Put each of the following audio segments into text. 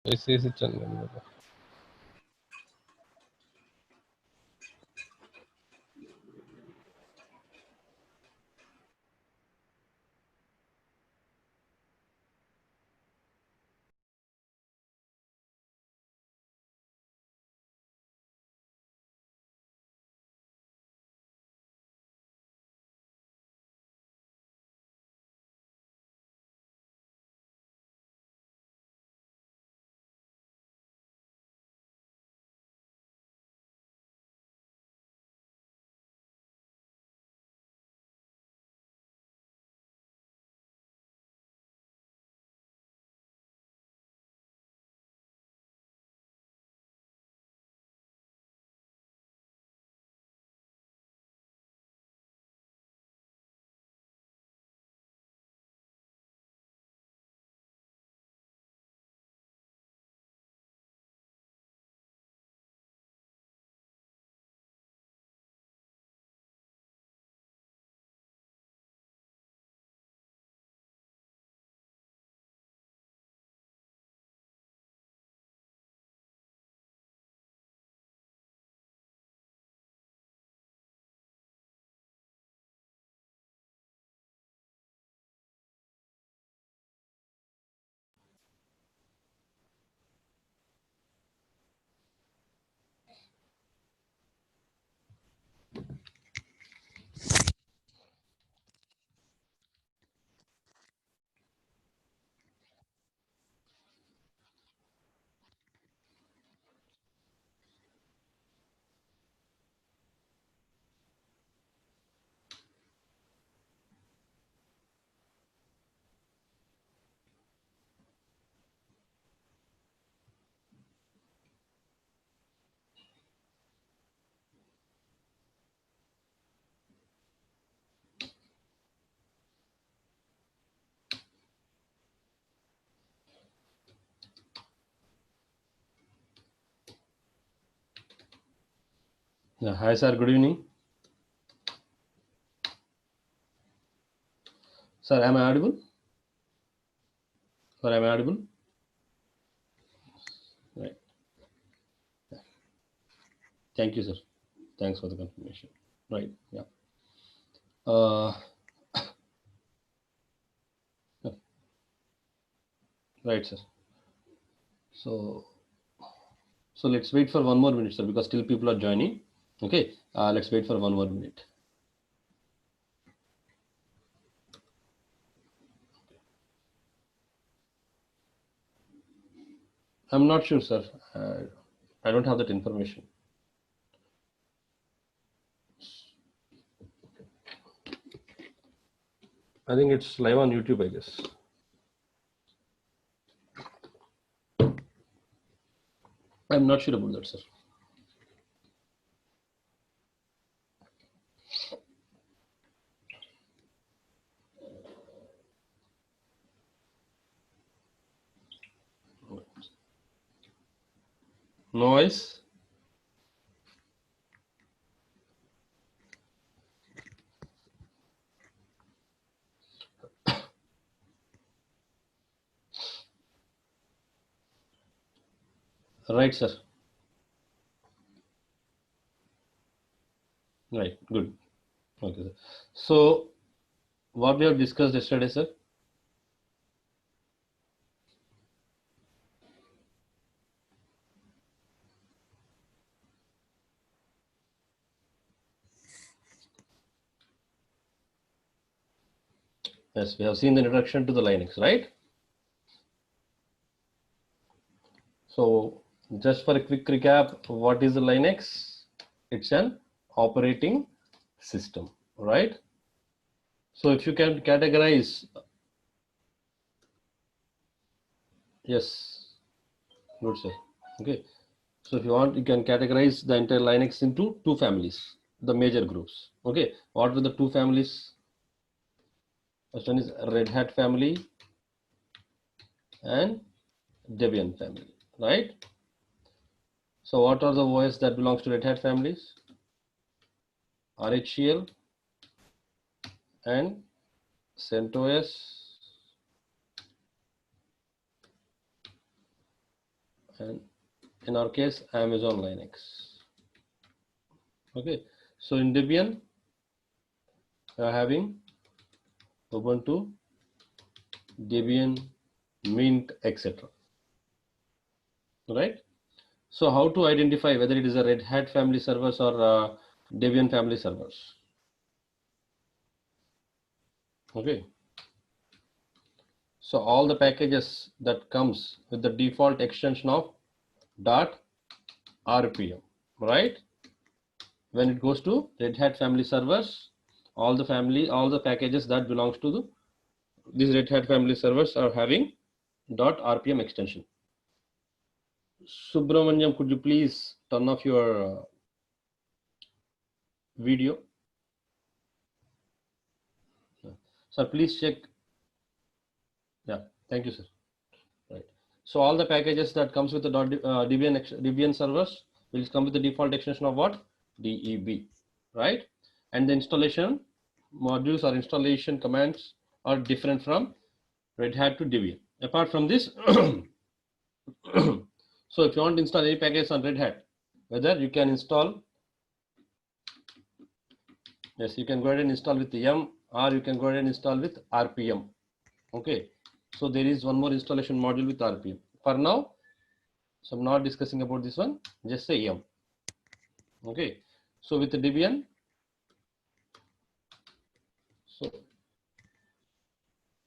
ऐसे ऐसे चल रहा है। Yeah, hi sir, good evening. Sir, am I audible? Sir, am I audible? Right. Thank you, sir. Thanks for the confirmation. Right. Yeah. Uh, right, sir. So, so let's wait for one more minute, sir, because still people are joining. Okay. Let's wait for one more minute. I'm not sure, sir. I don't have that information. I think it's live on YouTube, I guess. I'm not sure about that, sir. Noise. Right, sir. Right. Good. Okay, sir. So, what we have discussed yesterday, sir? Yes, we have seen the introduction to the Linux, right? So, just for a quick recap, what is the Linux? It's an operating system, right? So, if you can categorize, yes, good, sir. Okay. So, if you want, you can categorize the entire Linux into two families, the major groups. Okay. What were the two families? First one is Red Hat family and Debian family, right? So, what are the OS that belongs to Red Hat families? RHEL and CentOS and in our case Amazon Linux. Okay, so in Debian we are having Ubuntu, Debian, Mint, etc. Right? So how to identify whether it is a Red Hat family servers or Debian family servers? Okay. So all the packages that comes with the default extension of .rpm, right? When it goes to Red Hat family servers, all the packages that belongs to these Red Hat family servers are having .rpm extension. Subramanyam, could you please turn off your video? Sir, please check. Yeah, thank you, sir. Right. So all the packages that comes with the Debian servers will come with the default extension of what? DEB, right? And the installation modules or installation commands are different from Red Hat to Debian. Apart from this, so if you want to install any package on Red Hat, whether you can install, yes, you can go ahead and install with M, or you can go ahead and install with RPM. Okay, so there is one more installation module with RPM. For now, so I'm not discussing about this one, just say M. Okay, so with the Debian, so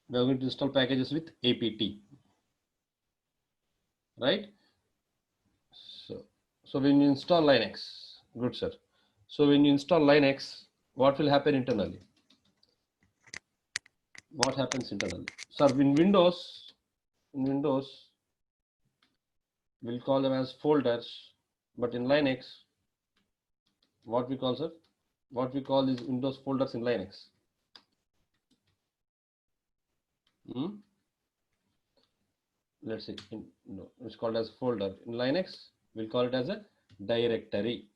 we are going to install packages with apt, right? So when you install Linux, good sir. So when you install Linux, what will happen internally? What happens internally? So in Windows, we'll call them as folders, but in Linux, what we call, sir? What we call is Windows folders in Linux. Let's say no, it's called as folder. In Linux, we'll call it as a directory.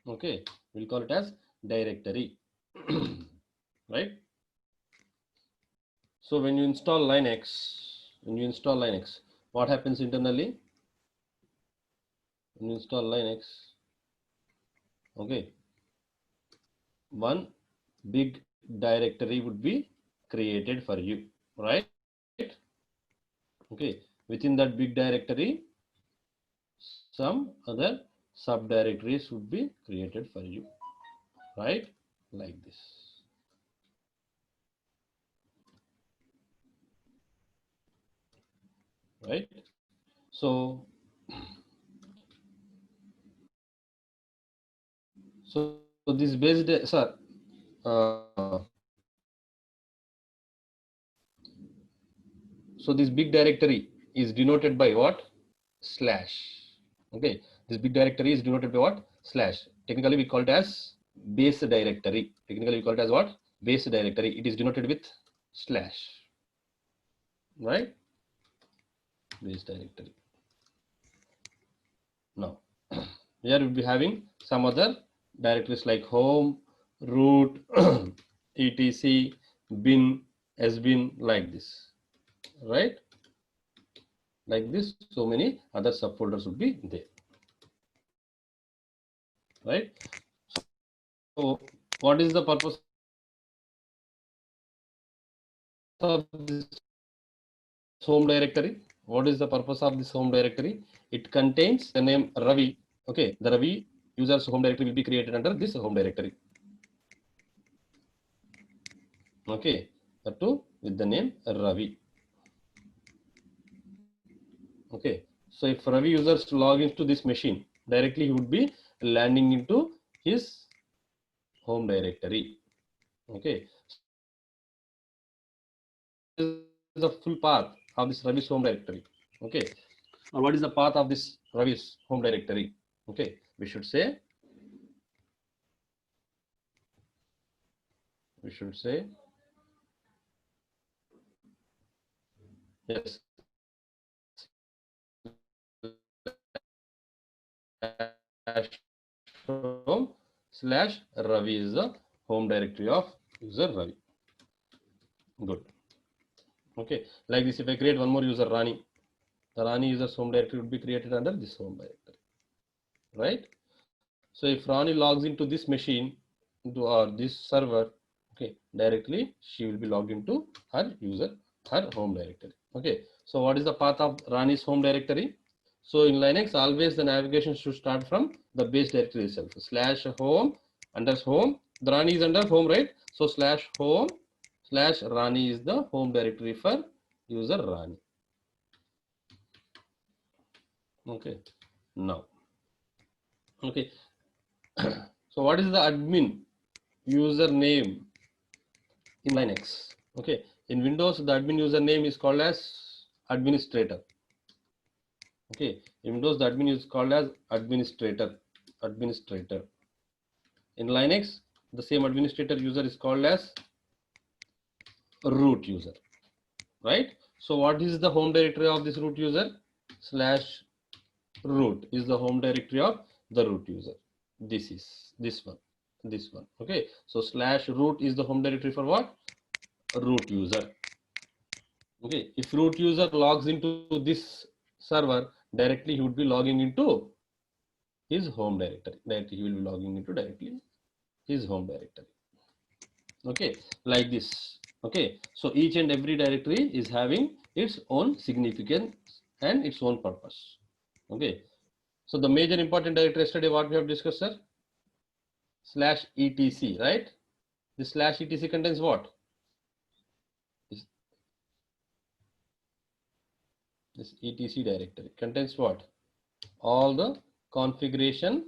Okay, we'll call it as directory. Right? So when you install Linux, what happens internally? When you install Linux, okay, one big directory would be created for you, right? Okay, within that big directory, some other subdirectories would be created for you, right? Like this. Right? So this based, sir, so this big directory is denoted by what? Slash. Okay, this big directory is denoted by what? Slash. Technically we call it as base directory. Technically we call it as what? Base directory. It is denoted with slash, right? Base directory. Now here we'll be having some other directories like home, root, etc, bin, sbin, like this, right? Like this, so many other subfolders would be there, right? So what is the purpose of this home directory? What is the purpose of this home directory? It contains the name Ravi. Okay, the Ravi user's home directory will be created under this home directory. Okay, that too with the name Ravi. Okay, so if Ravi users log into this machine, directly he would be landing into his home directory. Okay, this is the full path of this Ravi's home directory. Okay, or what is the path of this Ravi's home directory? Okay, we should say yes, home slash Ravi is the home directory of user Ravi. Good. Okay, like this, if I create one more user Rani, The Rani user's home directory would be created under this home directory, right? So if Rani logs into this machine, into or this server, okay, directly she will be logged into her home directory. Okay. So what is the path of Rani's home directory? So in Linux, always the navigation should start from the base directory itself. Slash home under home. The Rani is under home, right? So slash home slash Rani is the home directory for user Rani. Okay. Now, okay. So what is the admin username in Linux? Okay. In Windows, the admin username is called as administrator. Okay. In Windows, the admin is called as administrator. Administrator. In Linux, the same administrator user is called as root user. Right. So what is the home directory of this root user? Slash root is the home directory of the root user. This is this one. Okay. So slash root is the home directory for what? Root user. Okay. If root user logs into this server, directly he would be logging into his home directory. Directly he will be logging into directly his home directory. Okay, like this. Okay, so each and every directory is having its own significance and its own purpose. Okay, so the major important directory yesterday what we have discussed, sir? Slash etc, right? This slash etc contains what? This etc directory contains what? All the configuration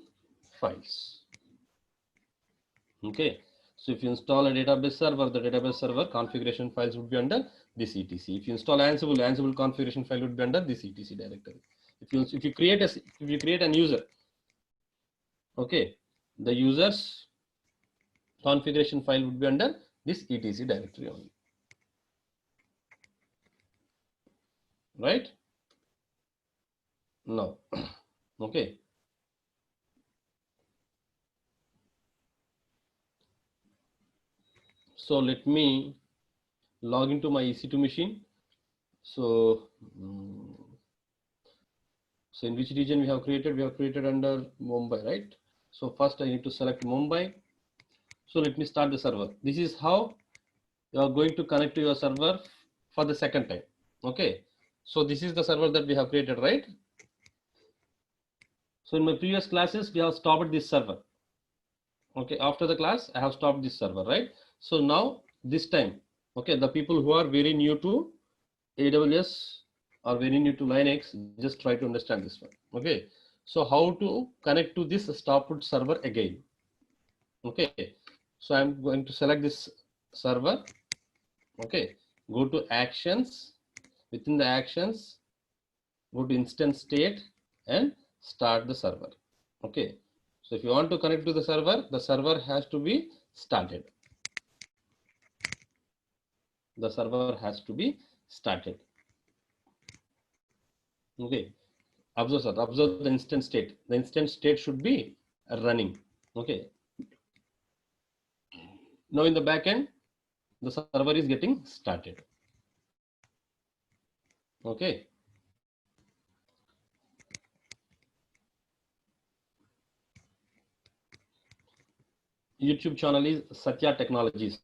files. Okay, so if you install a database server, the database server configuration files would be under this etc. If you install Ansible, Ansible configuration file would be under this etc directory. If you create an user, okay, the user's configuration file would be under this etc directory only, right? Now, okay. So let me log into my EC2 machine. So, so in which region we have created? We have created under Mumbai, right? So first I need to select Mumbai. So let me start the server. This is how you are going to connect to your server for the second time. Okay. So this is the server that we have created, right? So in my previous classes, we have stopped this server. Okay. After the class, I have stopped this server, right? So now this time, okay, the people who are very new to AWS or very new to Linux, just try to understand this one. Okay. So how to connect to this stopped server again? Okay. So I'm going to select this server. Okay. Go to actions. Within the actions, go to instance state and start the server. Okay. So if you want to connect to the server has to be started. The server has to be started. Okay. Observe, sir. Observe the instance state. The instance state should be running. Okay. Now in the backend, the server is getting started. Okay. YouTube channel is Satya Technologies.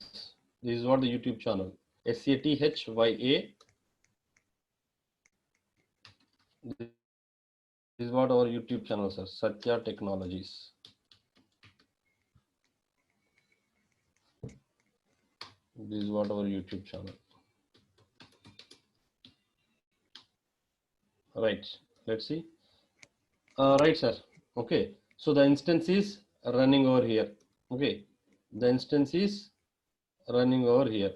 This is what the YouTube channel. SATHYA. This is what our YouTube channel says. Satya Technologies. This is what our YouTube channel. Right. Let's see. Right, sir. Okay. So the instance is running over here. Okay. The instance is running over here.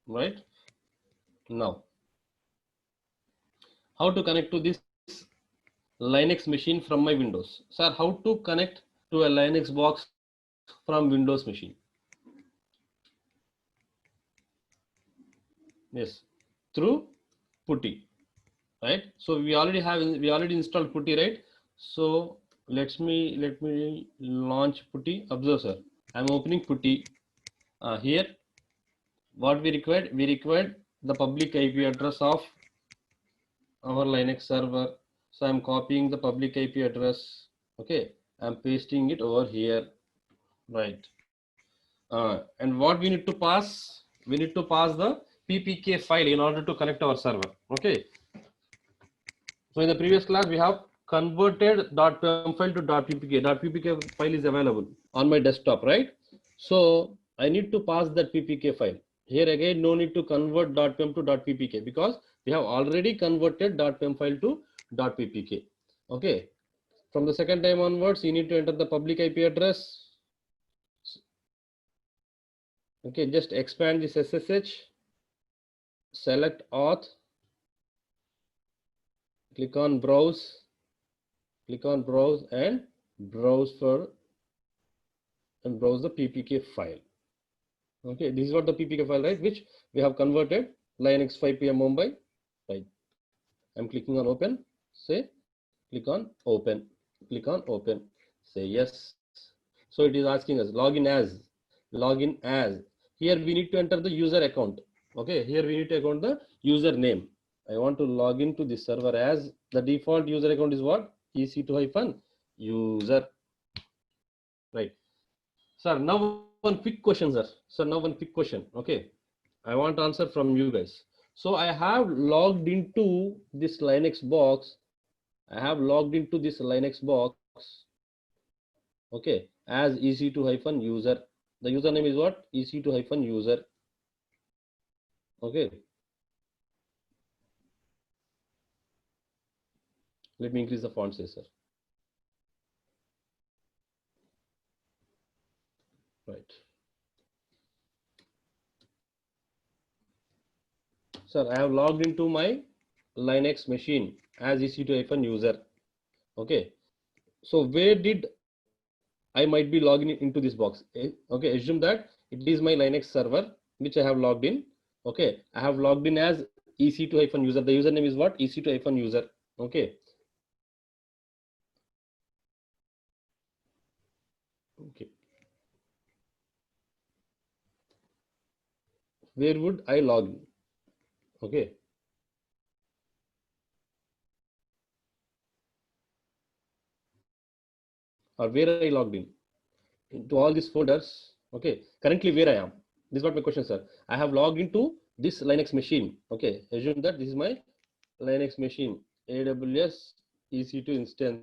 Right. Now, how to connect to this Linux machine from my Windows? Sir, how to connect to a Linux box from Windows machine? Yes, through PuTTY, right? So we already installed PuTTY, right? So let me launch PuTTY. Observe, sir. I'm opening PuTTY. Here, what we required? We required the public IP address of our Linux server. So I'm copying the public IP address. Okay, I'm pasting it over here, right? And what we need to pass? We need to pass the PPK file in order to connect our server. Okay. So in the previous class, we have converted .pem file to .ppk. .ppk file is available on my desktop, right? So I need to pass that ppk file. Here again, no need to convert .pem to .ppk because we have already converted .pem file to .ppk. Okay. From the second time onwards, you need to enter the public IP address. Okay, just expand this SSH, select auth, click on browse and browse the ppk file. Okay, this is what the ppk file, right, which we have converted Linux 5 PM Mumbai, right? I'm clicking on open, say click on open, say yes. So it is asking us login as. Here we need to enter the user account. Okay, here we need to account the username. I want to log into this server as the default user account is what? EC2-user, right? Sir, now one quick question, sir. Now one quick question. Okay, I want answer from you guys. So I have logged into this Linux box. Okay, as EC2-user. The username is what? EC2-user. Okay. Let me increase the font size, sir. Right. Sir, I have logged into my Linux machine as EC2-user. Okay. So where did I might be logging into this box? Okay, assume that it is my Linux server which I have logged in. Okay, I have logged in as EC2-user. The username is what? EC2-user. Okay. Okay. Where would I log in? Okay. Or where I logged in? Into all these folders. Okay. Currently where I am. This is what my question, sir. I have logged into this Linux machine. Okay. Assume that this is my Linux machine. AWS EC2 instance.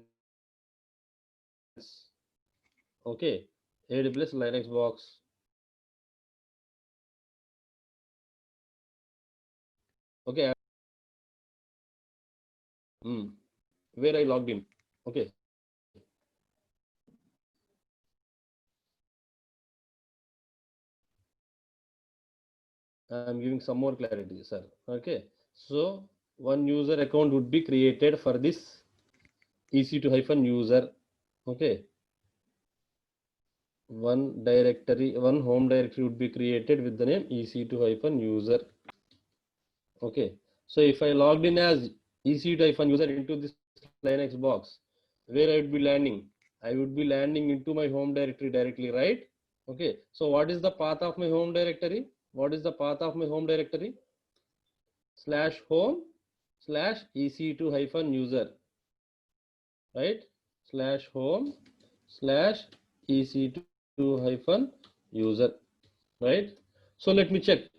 Okay. AWS Linux box. Okay. Where I logged in. Okay. I'm giving some more clarity, sir. Okay. So one user account would be created for this EC2-user. Okay. One home directory would be created with the name EC2-user. Okay. So if I logged in as EC2-user into this Linux box, where I would be landing? I would be landing into my home directory directly, right? Okay. So what is the path of my home directory? /home/EC2-user, right? /home/EC2-user, right? So let me check,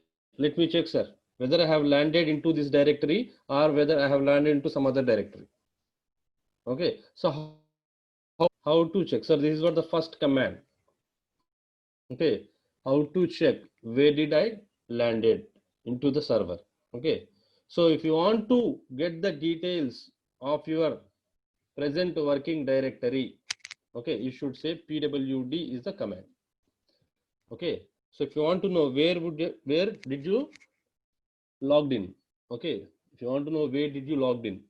sir, whether I have landed into this directory or whether I have landed into some other directory. Okay, so how to check, sir? This is what the first command. Okay, how to check where did I landed into the server? Okay, so if you want to get the details of your present working directory, okay, you should say pwd is the command. Okay, so if you want to know where did you logged in, okay, if you want to know where did you logged in,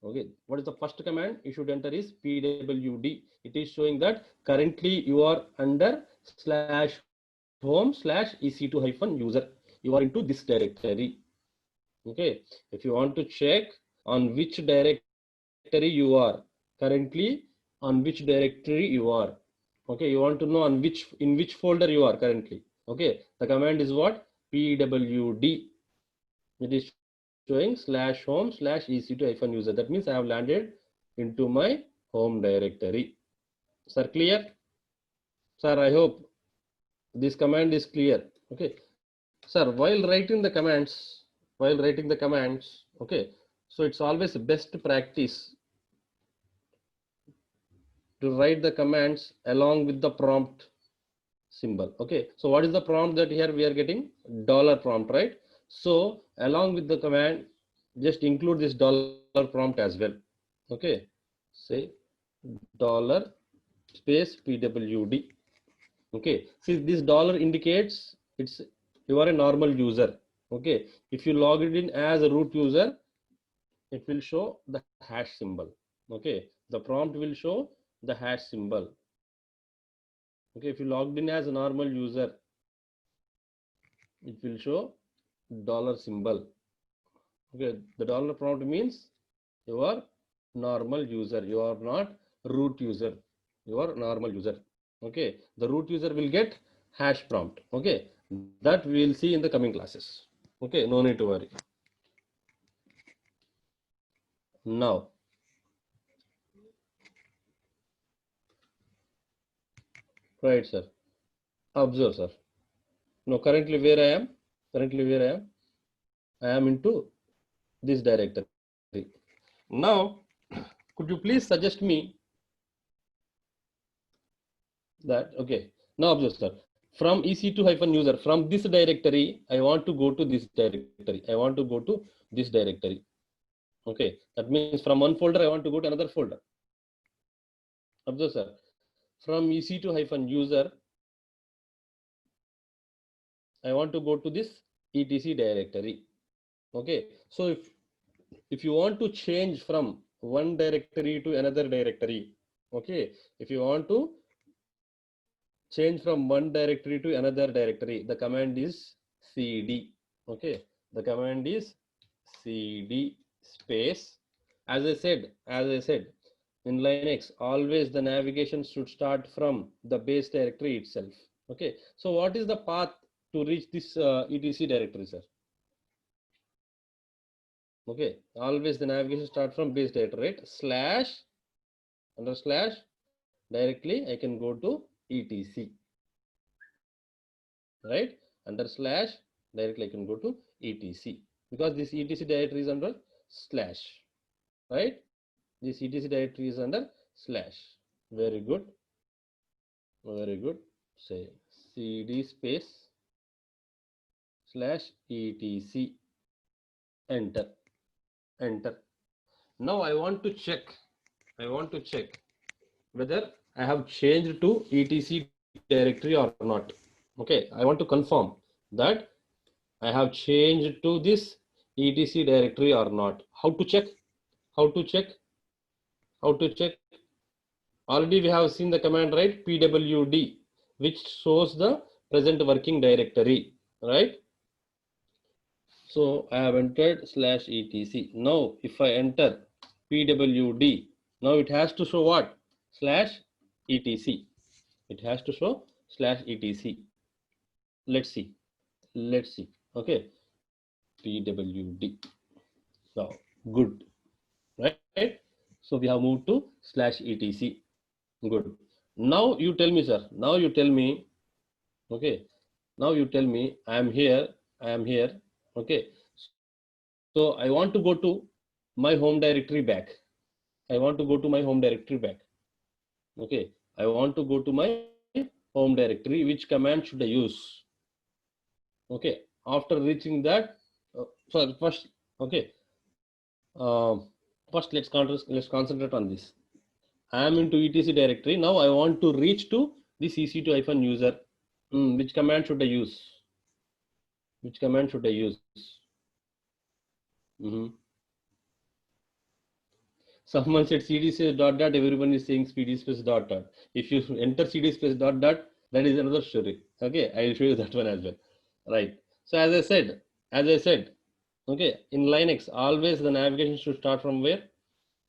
okay, what is the first command you should enter is pwd. It is showing that currently you are under /home/EC2-user. You are into this directory. Okay, if you want to check on which directory you are currently, okay, you want to know in which folder you are currently. Okay, the command is what? pwd. It is showing /home/ec2-user. That means I have landed into my home directory. Sir, clear? Sir, I hope this command is clear. Okay. Sir, while writing the commands, okay, so it's always best practice to write the commands along with the prompt symbol. Okay, so what is the prompt that here we are getting? Dollar prompt, right? So along with the command, just include this dollar prompt as well. Okay, say dollar space pwd. Okay, see this dollar indicates it's you are a normal user. Okay, if you log it in as a root user, it will show the hash symbol. Okay, the prompt will show the hash symbol. Okay, if you logged in as a normal user, it will show dollar symbol. Okay, the dollar prompt means you are normal user, you are not root user, you are normal user. Okay, the root user will get hash prompt. Okay, that we will see in the coming classes. Okay, no need to worry. Now, right, sir. Observe, sir. Now, currently where I am into this directory. Now, could you please suggest me that? Okay, now observe, sir. From ec2-user, from this directory, I want to go to this directory. I want to go to this directory. Okay, that means from one folder, I want to go to another folder. Observe, sir. From ec2-user, I want to go to this etc directory. Okay, so if you want to change from one directory to another directory, okay, if you want to change from one directory to another directory, the command is cd. Okay, the command is cd space. As I said, in Linux, always the navigation should start from the base directory itself. Okay, so what is the path to reach this etc directory, sir? Okay, always the navigation start from base directory, right? Slash under slash directly I can go to etc, right? Under slash directly I can go to etc, because this etc directory is under slash, right? This etc directory is under slash. Very good, very good. Say cd space slash etc, enter, enter. Now I want to check whether I have changed to etc directory or not. Okay, I want to confirm that I have changed to this etc directory or not. How to check? How to check? How to check? Already we have seen the command, right? pwd, which shows the present working directory, right? So I have entered slash etc. Now if I enter pwd, now it has to show what? Slash etc. It has to show slash etc. Let's see. Let's see. Okay. pwd. So good. Right? So we have moved to slash etc. Good. Now you tell me, sir. Now you tell me. Okay. Now you tell me. I am here. I am here. Okay. So I want to go to my home directory back. I want to go to my home directory back. Okay. I want to go to my home directory. Which command should I use? Okay. After reaching that, so first, okay. First, let's concentrate on this. I am into etc directory. Now I want to reach to this ec2-user. Which command should I use? Which command should I use? Someone said cd space dot dot. Everyone is saying cd space dot dot. If you enter cd space dot dot, that is another story. Okay, I will show you that one as well. Right. So as I said, okay, in Linux, always the navigation should start from where?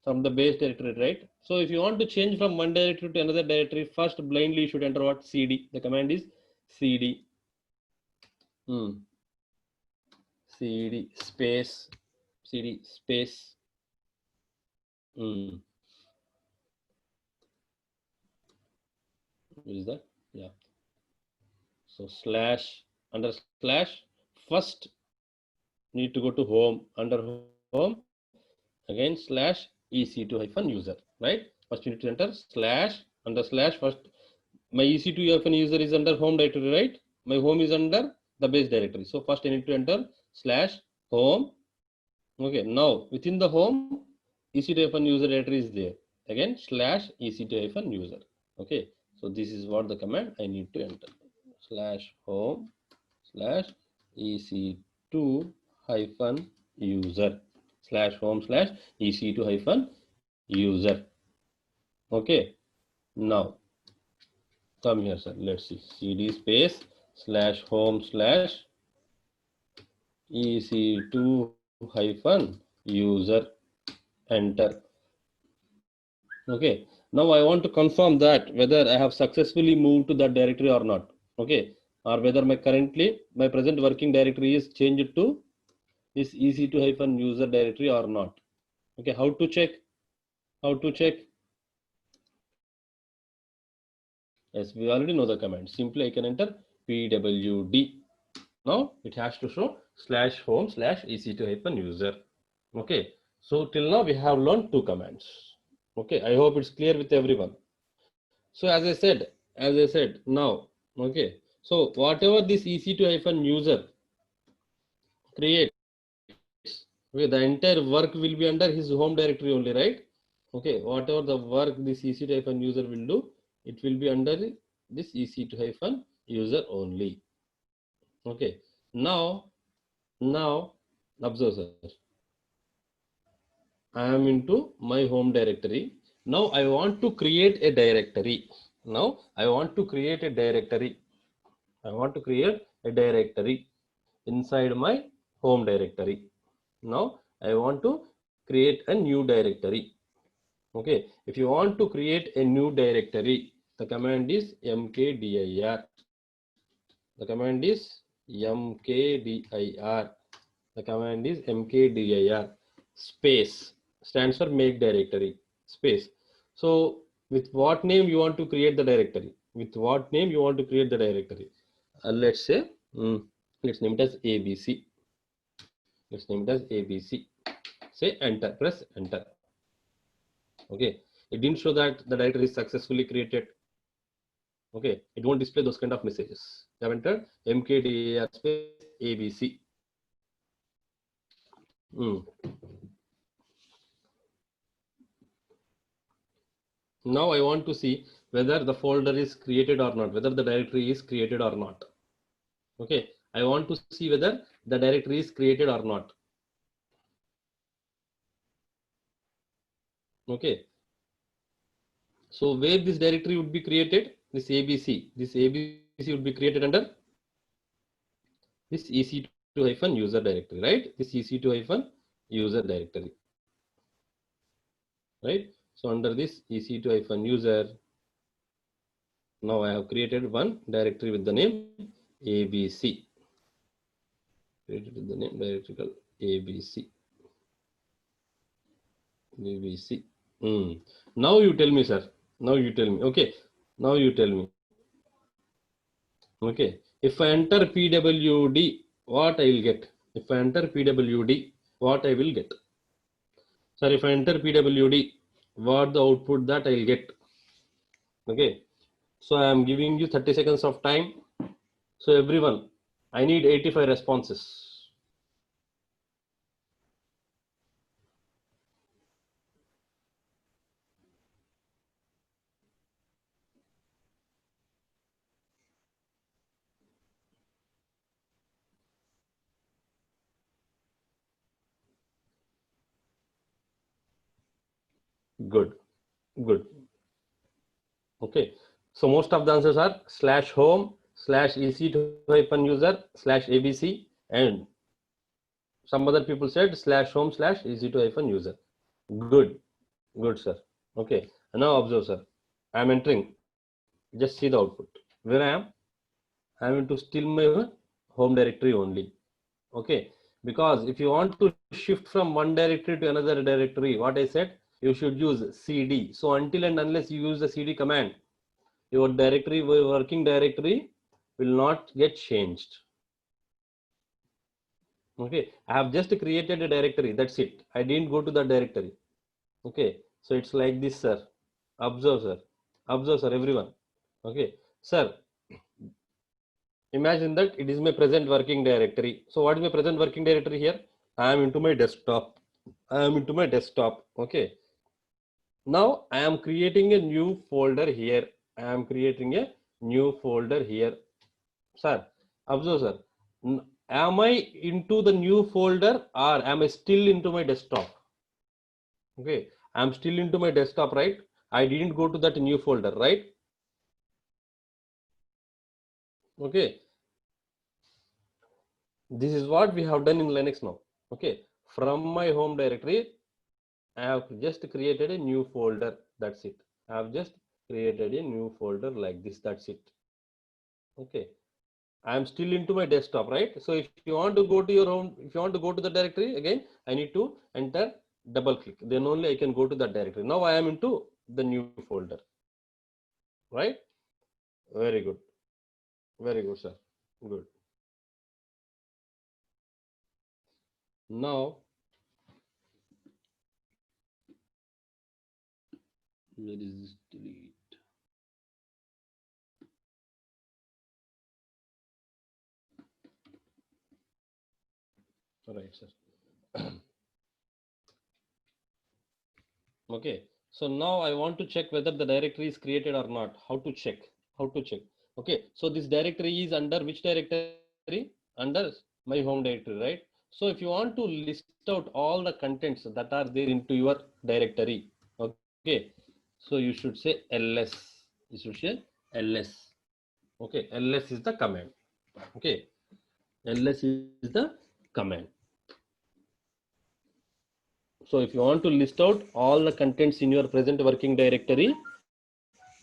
From the base directory, right? So if you want to change from one directory to another directory, first blindly you should enter what? cd. The command is cd. Cd space cd space is that, yeah, so slash under slash, first need to go to home, under home again slash ec2 hyphen user, right? First you need to enter slash under slash, first my ec2 hyphen user is under home directory, right? My home is under the base directory, so first I need to enter slash home. Okay, now within the home ec2 hyphen user directory is there, again slash ec2 hyphen user. Okay, so this is what the command I need to enter, slash home slash ec2 hyphen user, slash home slash ec2 hyphen user. Okay, now come here, sir. Let's see, cd space slash home slash ec2 hyphen user, enter. Okay, now I want to confirm that whether I have successfully moved to that directory or not. Okay, or whether my present working directory is changed to this ec2 hyphen user directory or not. Okay, how to check? How to check? Yes, we already know the command. Simply I can enter pwd. Now it has to show slash home slash ec2 hyphen user. Okay, so till now we have learned two commands. Okay, I hope it's clear with everyone. So as I said now, okay, so whatever this ec2 hyphen user creates, okay, the entire work will be under his home directory only, right? Okay, whatever the work this ec2 hyphen user will do, it will be under this ec2 hyphen user only. Okay, now observe, sir. I am into my home directory. Now I want to create a directory. Now I want to create a directory. I want to create a directory inside my home directory. Now I want to create a new directory. Okay, if you want to create a new directory, the command is mkdir. The command is mkdir. The command is mkdir space, stands for make directory, space. So with what name you want to create the directory? With what name you want to create the directory? Let's say, let's name it as ABC. Let's name it as ABC. Say enter, press enter. Okay, it didn't show that the directory is successfully created. Okay, it won't display those kind of messages. You have entered mkdir space ABC. Now I want to see whether the folder is created or not, whether the directory is created or not. Okay, I want to see whether the directory is created or not. Okay, so where this directory would be created, this ABC would be created under this ec2 hyphen user directory, right? This ec2 hyphen user directory, right? So under this ec2 hyphen user, now I have created one directory with the name ABC. Created with the name directory called ABC. ABC. Now you tell me, sir. Now you tell me. Okay. Now you tell me. Okay. If I enter PWD, what I will get? If I enter PWD, what I will get? Sir, if I enter PWD, what the output that I will get? Okay. So I am giving you 30 seconds of time. So everyone, I need 85 responses. Good. Good. Okay. So most of the answers are slash home slash ec2 hyphen user slash ABC, and some other people said slash home slash ec2 hyphen user. Good. Good, sir. Okay. Now observe, sir. I am entering. Just see the output. Where I am into still my home directory only. Okay. Because if you want to shift from one directory to another directory, what I said, you should use cd. So until and unless you use the cd command, your directory, working directory will not get changed. Okay, I have just created a directory, that's it. I didn't go to the directory. Okay, so it's like this, sir. Observe, sir, everyone. Okay, sir, imagine that it is my present working directory. So what is my present working directory here? I am into my desktop. Okay, now I am creating a new folder here. Sir, observe, sir. Am I into the new folder or am I still into my desktop? Okay, I'm still into my desktop, right? I didn't go to that new folder, right? Okay, this is what we have done in Linux now. Okay, from my home directory, I have just created a new folder. That's it. I have just created a new folder like this. That's it. Okay, I am still into my desktop, right? So if you want to go to your home, if you want to go to the directory again, I need to enter, double click. Then only I can go to that directory. Now I am into the new folder, right? Very good. Very good, sir. Good. Now, where is this delete? Right, sir. Okay. So now I want to check whether the directory is created or not. How to check? How to check? Okay. So this directory is under which directory? Under my home directory, right? So if you want to list out all the contents that are there into your directory, okay. So you should say ls. You should say ls. Okay. ls is the command. Okay. ls is the command. So if you want to list out all the contents in your present working directory,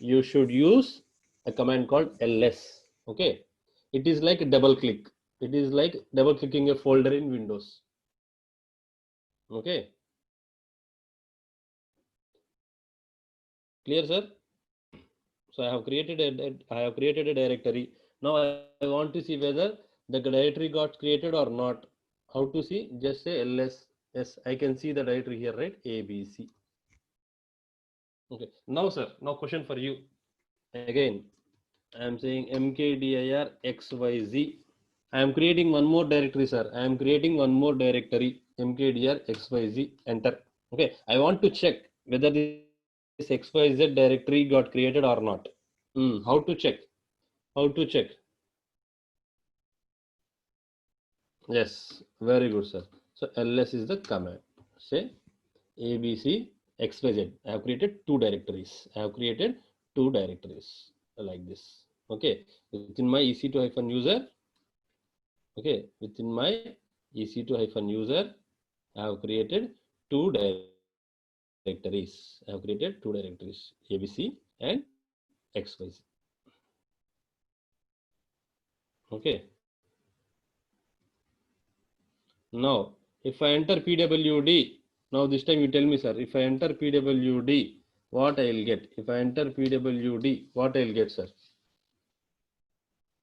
you should use a command called ls. Okay, it is like a double click. It is like double clicking a folder in Windows. Okay, clear, sir? So I have created a directory. Now I want to see whether the directory got created or not. How to see? Just say ls. Yes, I can see the directory here, right? ABC. Okay. Now, sir. Now question for you again. I am saying mkdir xyz. I am creating one more directory, sir. I am creating one more directory, mkdir xyz. Enter. Okay. I want to check whether this xyz directory got created or not. How to check? How to check? Yes. Very good, sir. So ls is the command. Say abc xyz. I have created two directories. Like this. Okay. Within my ec2-user. Okay, within my ec2-user, I have created two directories. ABC and XYZ. Okay. Now, if I enter PWD, now this time you tell me, sir, if I enter PWD, what I will get? If I enter PWD, what I will get, sir?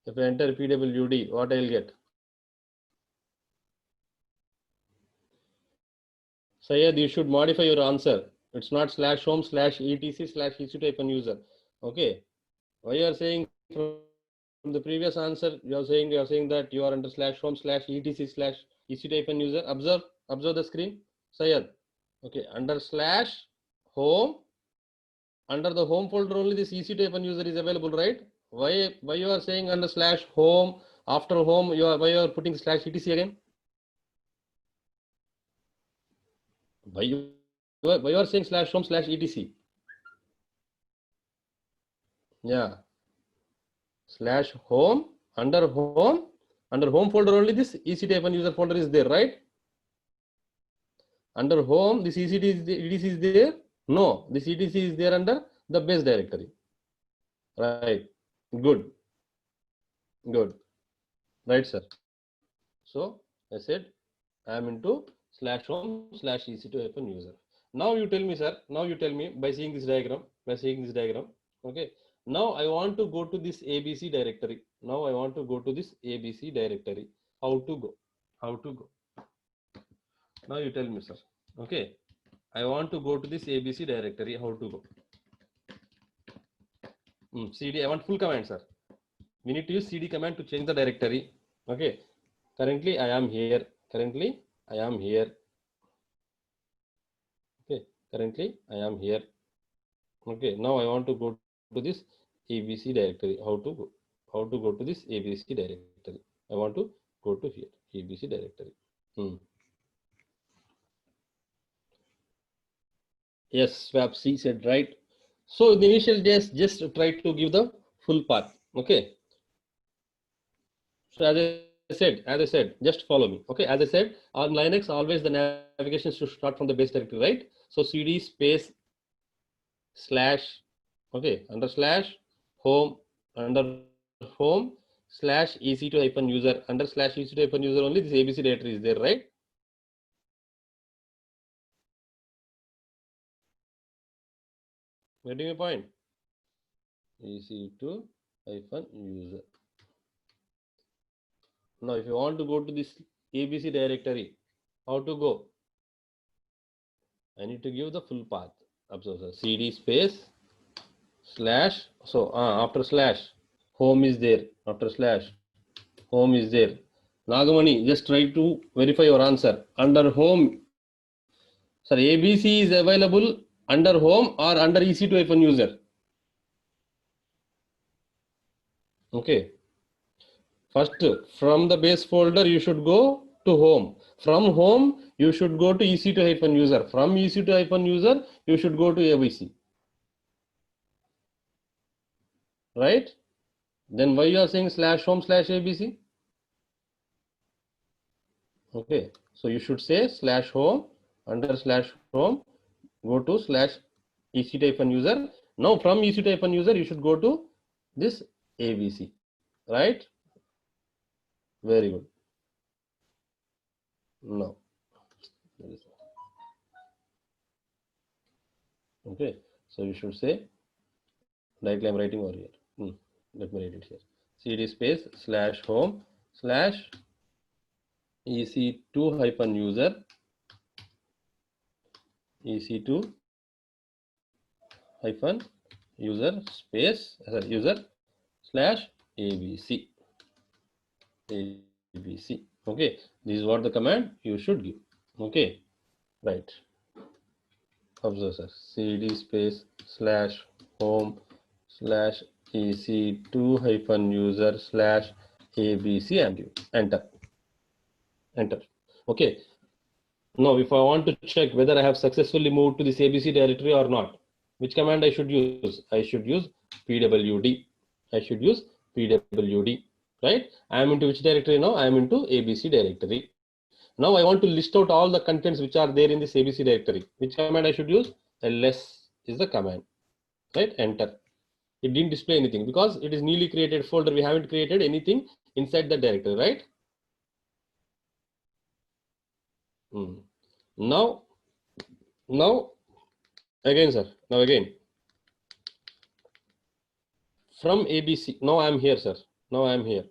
If I enter PWD, what I will get? Sayed, you should modify your answer. It's not /home/etc/ec2-user. Okay. Why you are saying from the previous answer, you are saying that you are under /home/etc/ec-user. Observe the screen, Sayed. Okay, under /home, under the home folder only this ec2-user is available, right? Why you are saying under /home, after home why you are putting /etc again? Why you are saying /home/etc? Yeah, /home, under home folder only this ec2-user folder is there, right? Under home, this EDC is there. No, this EDC is there under the base directory. Right. Good. Good. Right, sir. So I said I am into slash home slash EC2 hyphen user. Now you tell me, sir. Now you tell me by seeing this diagram. Okay. Now I want to go to this ABC directory. Now I want to go to this ABC directory. How to go? How to go? Now you tell me, sir. Okay. I want to go to this ABC directory. How to go? CD. I want full command, sir. We need to use CD command to change the directory. Okay. Currently I am here. Currently I am here. Okay. Currently I am here. Okay. Now I want to go to this ABC directory. How to go? How to go to this ABC directory? I want to go to here ABC directory. Yes, swap C said right. So the initial just try to give the full path. Okay. So as I said, just follow me. Okay. As I said, on Linux, always the navigation should start from the base directory, right? So CD space slash, okay, under slash home, under home slash EC2 hyphen user, under slash EC2 hyphen user only this ABC directory is there, right? Getting a point? EC2 hyphen user. Now, if you want to go to this ABC directory, how to go? I need to give the full path. Observe, sir. CD space slash. So after slash, home is there. After slash, home is there. Nagamani, just try to verify your answer. Under home, sir, ABC is available under home or under EC2 user. Okay. First, from the base folder, you should go to home. From home, you should go to EC2 user. From EC2 user, you should go to ABC. Right? Then why you are saying slash home slash ABC? Okay. So you should say slash home under slash home, go to slash EC2 user. Now from EC2 user, you should go to this ABC. Right? Very good. No. Okay. So you should say, directly I'm writing over here. Let me write it here. CD space slash home slash EC2 hyphen user EC2 hyphen user space user slash ABC. ABC. Okay. This is what the command you should give. Okay. Right. Observe, sir. CD space slash home slash EC2 hyphen user slash ABC and enter. Enter. Okay. Now, if I want to check whether I have successfully moved to this ABC directory or not, which command I should use? I should use pwd. I should use pwd. Right? I am into which directory now? I am into ABC directory. Now I want to list out all the contents which are there in this ABC directory. Which command I should use? ls is the command. Right? Enter. It didn't display anything because it is newly created folder. We haven't created anything inside the directory, right? Now again, sir. Now again. From ABC. Now I am here, sir. Now I am here.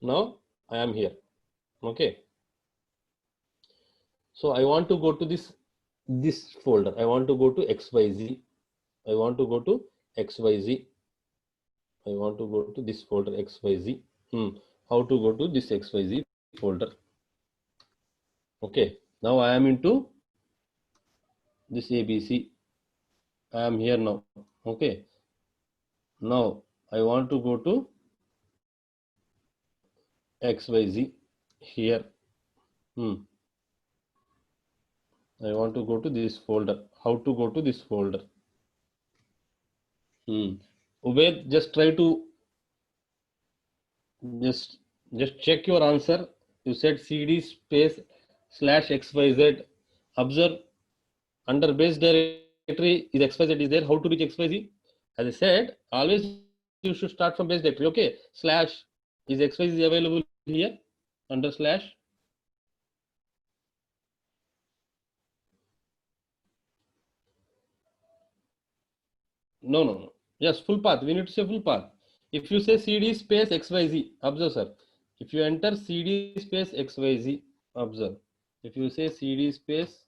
Now I am here. Okay. So I want to go to this folder. I want to go to XYZ. I want to go to XYZ. I want to go to this folder XYZ. How to go to this XYZ folder? Okay. Now I am into this ABC. I am here now. Okay. Now I want to go to XYZ here. I want to go to this folder. How to go to this folder? Ubaid, just try to just check your answer. You said CD space slash XYZ. Observe under base directory is XYZ is there. How to reach XYZ? As I said, always you should start from base directory. Okay. Slash is XYZ available here under slash. No, no, no. Yes, full path. We need to say full path. If you say cd space xyz, observe, sir. If you enter cd space xyz, observe. If you say cd space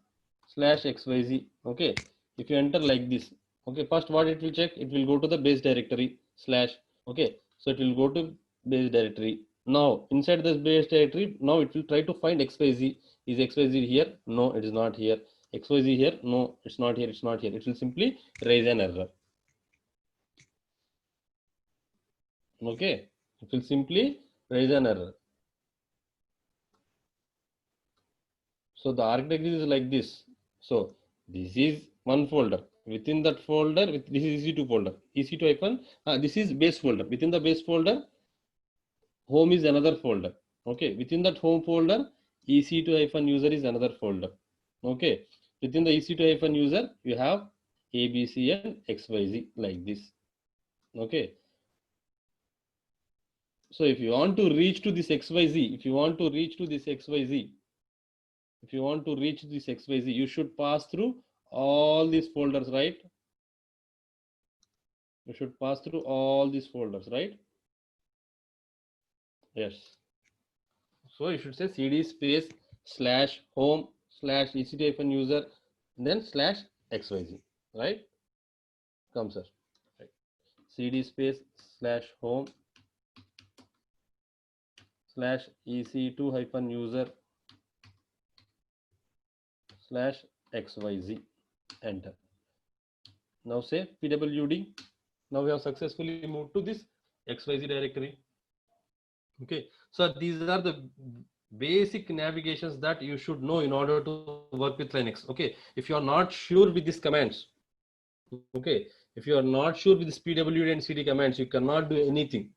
slash xyz, okay. If you enter like this, okay. First, what it will check? It will go to the base directory slash. Okay. So it will go to base directory. Now inside this base directory, now it will try to find xyz. Is xyz here? No, it is not here. XYZ here? No, it's not here. It's not here. It will simply raise an error. Okay, it will simply raise an error. So the architecture is like this. So this is one folder. Within that folder, this is EC2 folder. EC2 hyphen. This is base folder. Within the base folder, home is another folder. Okay, within that home folder, EC2 hyphen user is another folder. Okay, within the EC2 hyphen user, you have ABC and XYZ like this. Okay. So if you want to reach to this XYZ, if you want to reach to this XYZ, if you want to reach this XYZ, you should pass through all these folders, right? You should pass through all these folders, right? Yes. So you should say cd space slash home slash ec2 user, then slash XYZ, right? Come, sir. Right. Cd space slash home slash ec2 user slash XYZ. Enter. Now say pwd. Now we have successfully moved to this XYZ directory. Okay, so these are the basic navigations that you should know in order to work with Linux. Okay, if you are not sure with these commands, okay, if you are not sure with this pwd and cd commands, you cannot do anything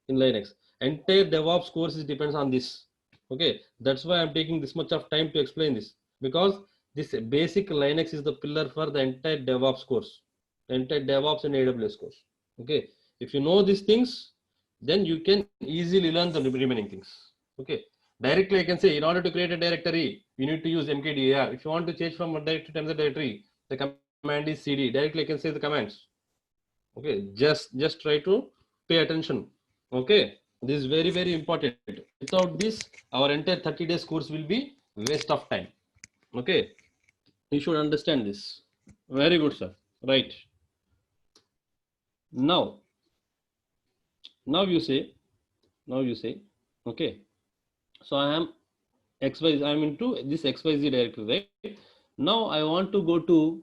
in Linux. Entire DevOps course depends on this. Okay, that's why I'm taking this much of time to explain this, because this basic Linux is the pillar for the entire DevOps course, entire DevOps and AWS course. Okay, if you know these things, then you can easily learn the remaining things. Okay, directly I can say, in order to create a directory, you need to use mkdir. If you want to change from one directory to another directory, the command is cd. Directly I can say the commands. Okay, just try to pay attention. Okay, this is very, very important. Without this, our entire 30 days course will be waste of time. Okay, you should understand this. Very good, sir. Right. Now you say, okay, so I am XYZ, I am into this XYZ directory, right? Now I want to go to,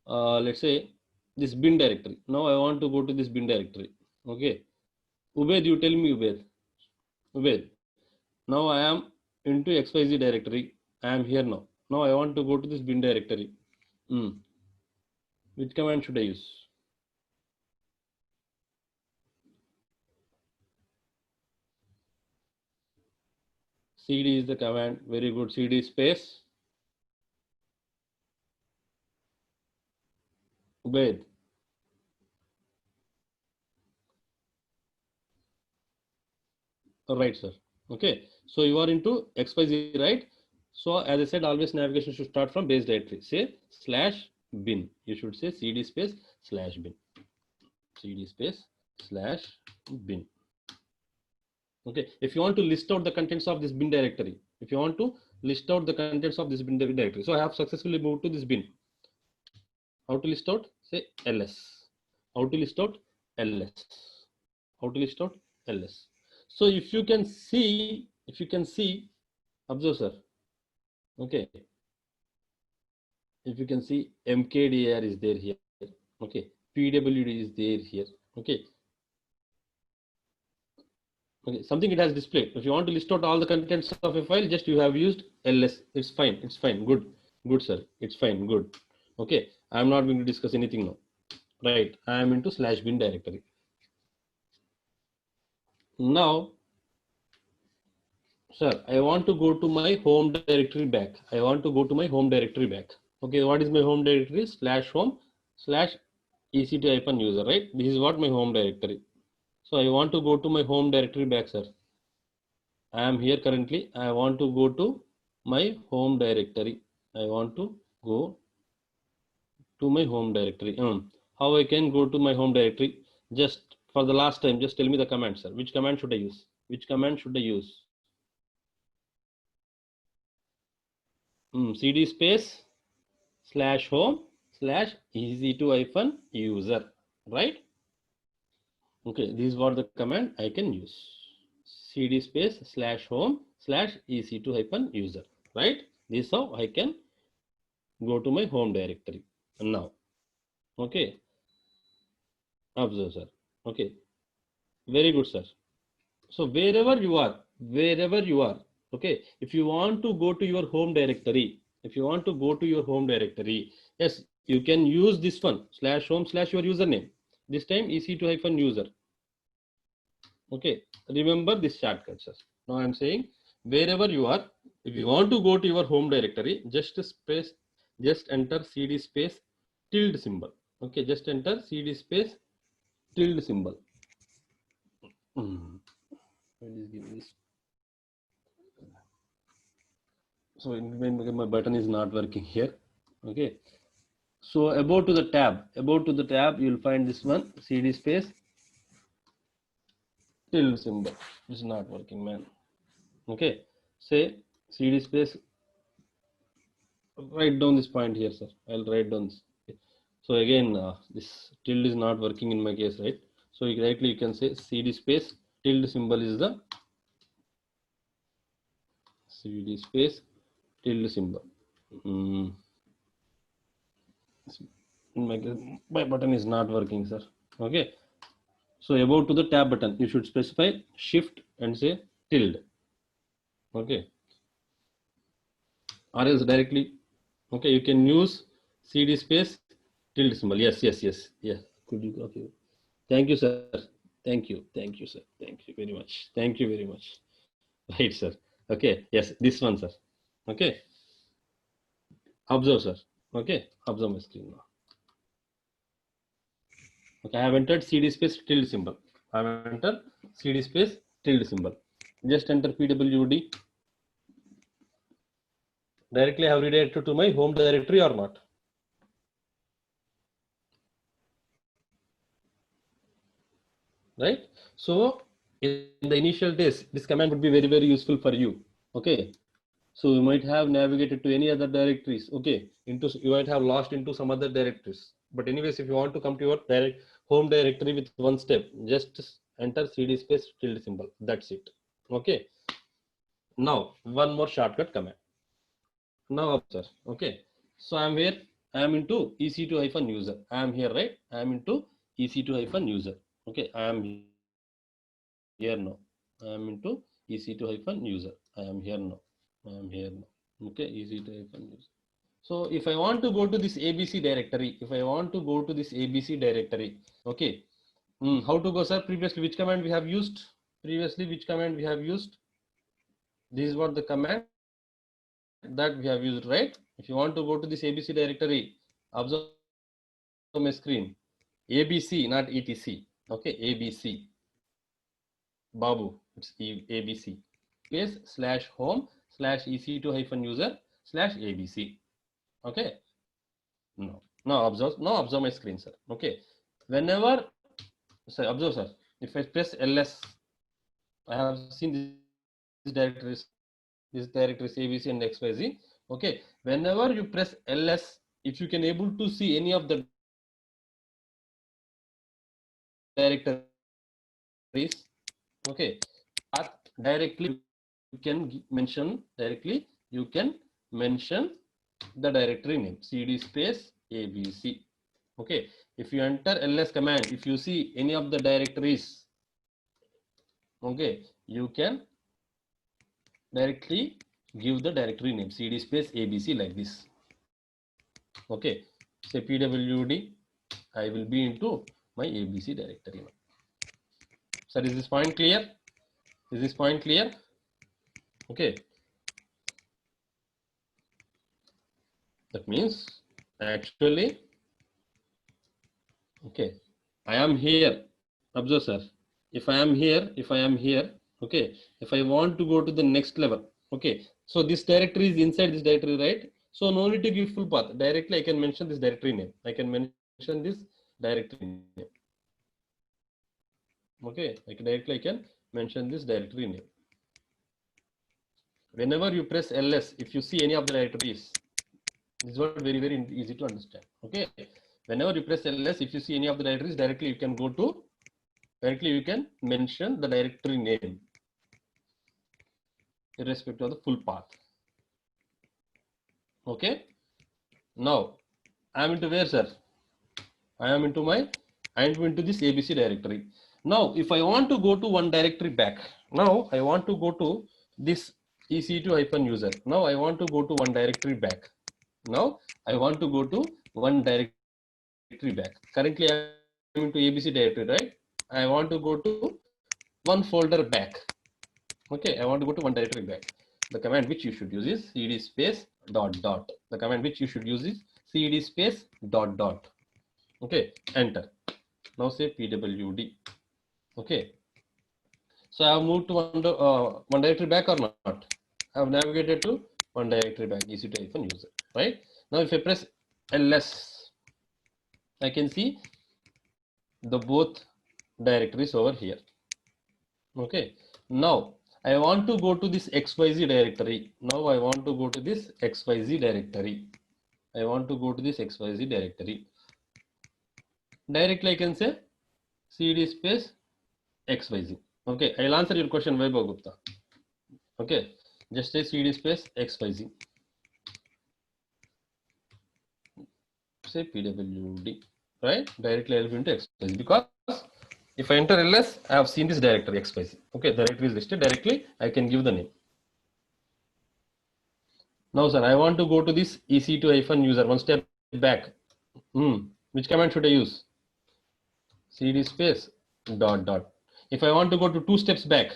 let's say this bin directory. Now I want to go to this bin directory. Okay, Ubaid, you tell me, Ubaid. Now I am into XYZ directory. I am here now. Now I want to go to this bin directory. Which command should I use? CD is the command. Very good. CD space Ubaid. Right, sir. Okay. So you are into XYZ, right? So as I said, always navigation should start from base directory. Say slash bin. You should say CD space slash bin. CD space slash bin. Okay. If you want to list out the contents of this bin directory, if you want to list out the contents of this bin directory, so I have successfully moved to this bin. How to list out? Say ls. How to list out? ls. How to list out? ls. So if you can see, observe, sir. Okay. If you can see, mkdir is there here. Okay. pwd is there here. Okay. Okay. Something it has displayed. If you want to list out all the contents of a file, just you have used ls. It's fine. It's fine. Good. Good, sir. It's fine. Good. Okay. I'm not going to discuss anything now. Right. I am into slash bin directory. Now, sir, I want to go to my home directory back. I want to go to my home directory back. Okay, what is my home directory? Slash home slash ec2 user, right? This is what my home directory. So I want to go to my home directory back, sir. I am here currently. I want to go to my home directory. I want to go to my home directory. How I can go to my home directory? Just for the last time, just tell me the command, sir. Which command should I use? Which command should I use? CD space /home /EC2 hyphen user, right? Okay, this is what the command I can use. CD space /home /EC2 hyphen user, right? This is how I can go to my home directory now. Okay, observe, sir. Okay, very good, sir. So wherever you are, okay, if you want to go to your home directory, yes, you can use this one /home /your username. This time EC2 hyphen user. Okay, remember this shortcut, sir. Now I am saying wherever you are, if you want to go to your home directory, just enter CD space tilde symbol. Okay, just enter CD space tilde symbol. So my button is not working here. Okay, so about to the tab, you will find this one CD space tilde symbol. This is not working, man. Okay, say CD space, write down this point here, sir. I'll write down this. So again, this tilde is not working in my case, right? So directly you can say CD space tilde symbol is the CD space tilde symbol. My button is not working, sir. Okay, so about to the tab button, you should specify shift and say tilde. Okay, or else directly, okay, you can use CD space tilde symbol. Yes. Could you? Okay, thank you, sir. Thank you, sir. Thank you very much. Right, sir. Okay, yes, this one, sir. Okay, observe, sir. Okay, observe my screen now. Okay, I have entered CD space tilde symbol. I have entered CD space tilde symbol. Just enter PWD. Directly I have redirected to my home directory or not? Right? So in the initial days, this command would be very, very useful for you. Okay. So you might have navigated to any other directories. Okay. You might have lost into some other directories. But anyways, if you want to come to your home directory with one step, just enter CD space tilde symbol. That's it. Okay. Now one more shortcut command. Now observe. Okay. So I'm here. I am into EC2 hyphen user. I am here, right? I am into EC2 hyphen user. Okay. I am here now. I am into EC2 hyphen user. I am here now. Okay. EC2 hyphen user. So if I want to go to this ABC directory, okay. How to go, sir? Previously, which command we have used? This is what the command that we have used, right? If you want to go to this ABC directory, observe my screen. ABC, not ETC. Okay, ABC. Babu, it's ABC. Space /home /EC2 hyphen user /ABC. Okay. Now observe my screen, sir. Okay. Whenever, observe, sir. If I press ls, I have seen this directories ABC and XYZ. Okay. Whenever you press ls, if you can able to see any of the directories, okay, directly you can mention the directory name CD space ABC. Okay, if you enter ls command, if you see any of the directories, okay, you can directly give the directory name CD space ABC like this. Okay, say PWD, I will be into my ABC directory now. Sir, is this point clear? Okay. That means actually, okay, I am here. Observe, sir. If I am here, okay, if I want to go to the next level, okay, so this directory is inside this directory, right? So no need to give full path. Directly I can mention this directory name. I can mention this directory name. Okay, directly I can mention this directory name. Whenever you press ls, if you see any of the directories, this is what very easy to understand. Okay, whenever you press ls, if you see any of the directories, directly you can mention the directory name irrespective of the full path. Okay, now I am into where, sir? I am into this ABC directory. Now, if I want to go to one directory back, now I want to go to this EC2-user. Now I want to go to one directory back. Now I want to go to one directory back. Currently I am into ABC directory, right? I want to go to one folder back. Okay, I want to go to one directory back. The command which you should use is cd space dot dot. The command which you should use is cd space dot dot. Okay, enter. Now say pwd. Okay, so I have moved to one directory back or not? I have navigated to one directory back, EC2-user, right? Now if I press ls, I can see the both directories over here. Okay, now I want to go to this XYZ directory. Now I want to go to this XYZ directory. I want to go to this XYZ directory. Directly I can say cd space XYZ. Okay, I'll answer your question, Vaibhav Gupta. Okay, just say cd space XYZ. Say pwd, right? Directly I'll be into XYZ because if I enter ls, I have seen this directory XYZ. Okay, the directory is listed directly. I can give the name. Now, sir, I want to go to this EC2-user one step back. Which command should I use? cd space dot dot. If I want to go to two steps back,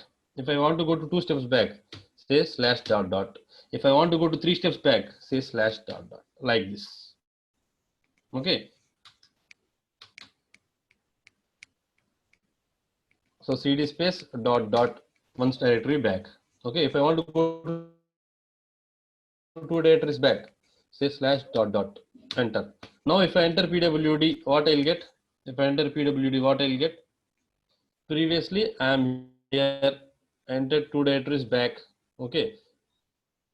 say slash dot dot. If I want to go to three steps back, say slash dot dot, like this. Okay. So cd space dot dot one directory back. Okay. If I want to go to two directories back, say slash dot dot, enter. Now if I enter pwd, what I'll get? If I enter pwd, what I'll get? Previously I am here, entered two directories back. Okay.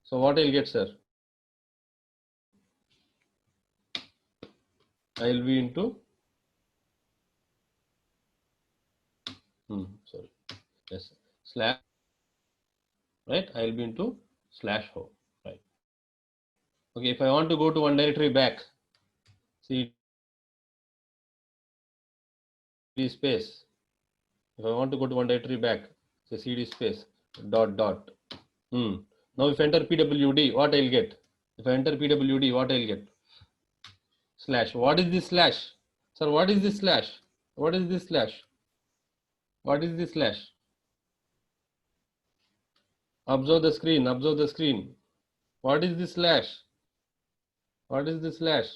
So what I'll get, sir? I'll be into sorry, yes, slash, right? I'll be into slash home, right? Okay, if I want to go to one directory back, cd space. If I want to go to one directory back, say cd space dot dot. Now if I enter pwd, what I'll get? If I enter pwd, what I'll get? Slash. What is this slash? Sir, what is this slash? What is this slash? What is this slash? Observe the screen. Observe the screen. What is this slash? What is this slash?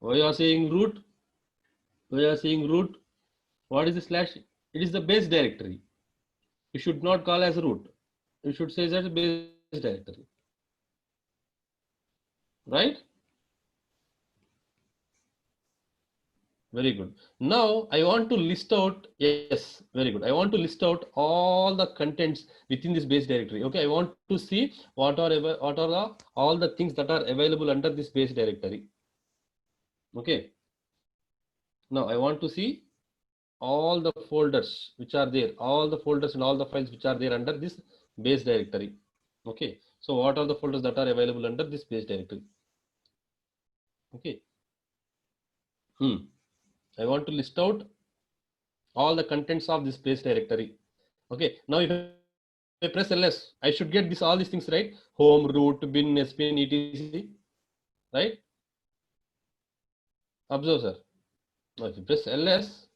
We are saying root. We are saying root. What is the slash? It is the base directory. You should not call as root. You should say that base directory. Right? Very good. Now I want to list out, yes, very good. I want to list out all the contents within this base directory. Okay, I want to see what are all the things that are available under this base directory. Okay. Now I want to see all the folders which are there, all the folders and all the files which are there under this base directory. Okay. So what are the folders that are available under this base directory? Okay. I want to list out all the contents of this base directory. Okay. Now if I press ls, I should get all these things, right? Home, root, bin, spin, etc. Right? Observe, sir. Now if you press ls,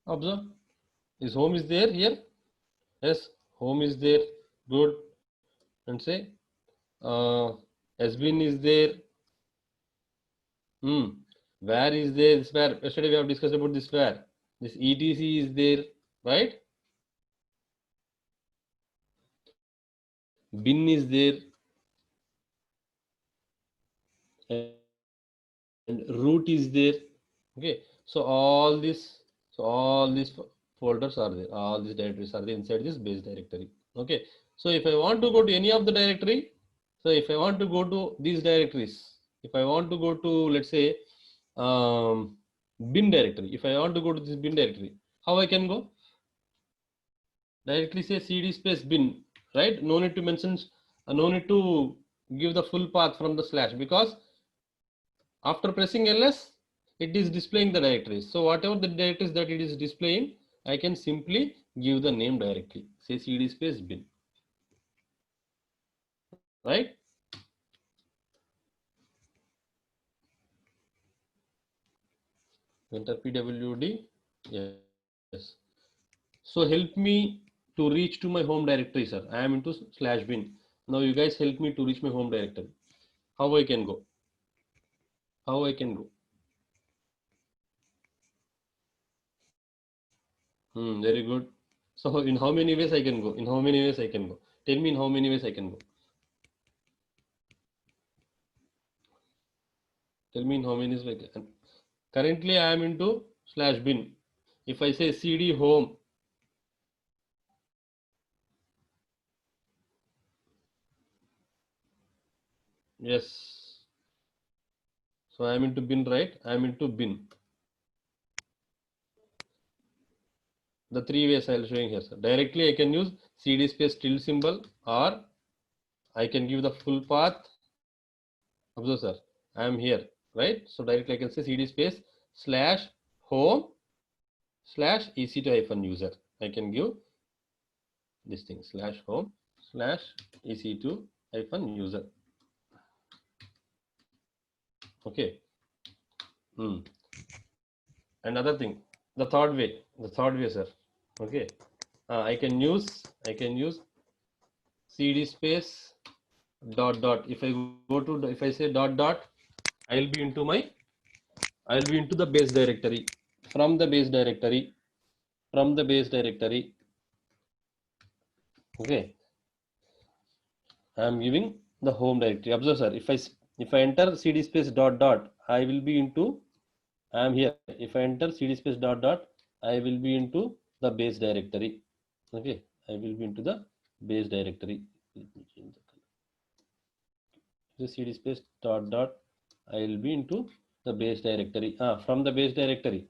observe, his home is there here. Yes, home is there. Good. And say sbin is there. Where is there? This where yesterday we have discussed about this where. This etc is there, right? bin is there, and root is there. Okay, so all these folders are there, all these directories are there inside this base directory. Okay, so if I want to go to any of the directory, so if I want to go to these directories, if I want to go to, let's say, bin directory, if I want to go to this bin directory, how I can go? Directly say cd space bin, right? No need to mention, no need to give the full path from the slash, because after pressing ls, it is displaying the directories. So whatever the directories that it is displaying, I can simply give the name directly. Say cd space bin, right? Enter pwd, yes. So help me to reach to my home directory, sir. I am into slash bin. Now you guys help me to reach my home directory. How I can go? How I can go? Very good. So in how many ways I can go? In how many ways I can go? Tell me in how many ways I can go. Tell me in how many ways I can. Currently I am into slash bin. If I say cd home, yes. So I am into bin, right? I am into bin. The three ways I will showing here, sir. Directly I can use cd space tilde symbol, or I can give the full path. Observe, sir. I am here, right? So directly I can say cd space slash home slash ec2 hyphen user. I can give this thing slash home slash ec2 hyphen user. Okay. Another thing, the third way, sir. Okay. I can use cd space dot dot. If I go to, if I say dot dot, I'll be into my, I'll be into the base directory. From the base directory, okay, I'm giving the home directory. Observe, sir. If I enter cd space dot dot, I will be into, I am here. If I enter cd space dot dot, I will be into the base directory. Okay, I will be into the base directory. Let me change the cd space dot dot. I will be into the base directory. From the base directory,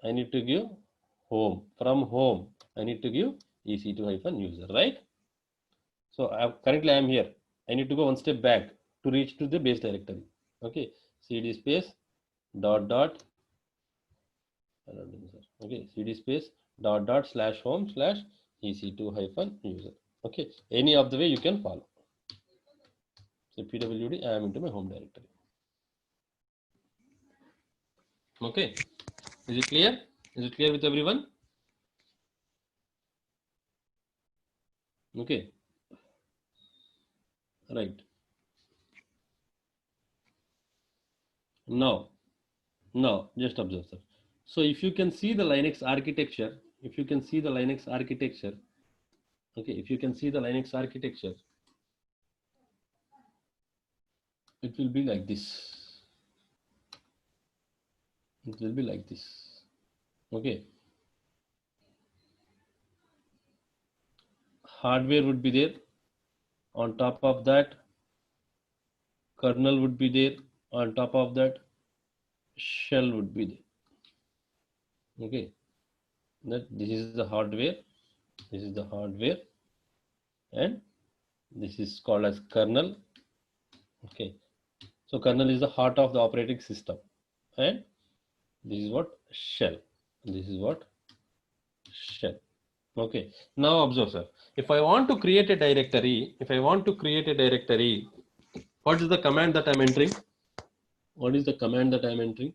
I need to give home. From home, I need to give ec2 hyphen user, right? So currently I am here. I need to go one step back to reach to the base directory. Okay, cd space dot dot. Okay, cd space dot dot slash home slash ec2 hyphen user. Okay, any of the way you can follow. So pwd, I am into my home directory. Okay, is it clear? Is it clear with everyone? Okay, right. Now, just observe, sir. So if you can see the Linux architecture, if you can see the Linux architecture, okay, if you can see the Linux architecture, it will be like this. It will be like this. Okay, hardware would be there. On top of that, kernel would be there. On top of that, shell would be there. Okay, that this is the hardware. This is the hardware, and this is called as kernel. Okay, so kernel is the heart of the operating system, and this is what shell. This is what shell. Okay, now observe, sir. If I want to create a directory, what is the command that I'm entering? What is the command that I'm entering?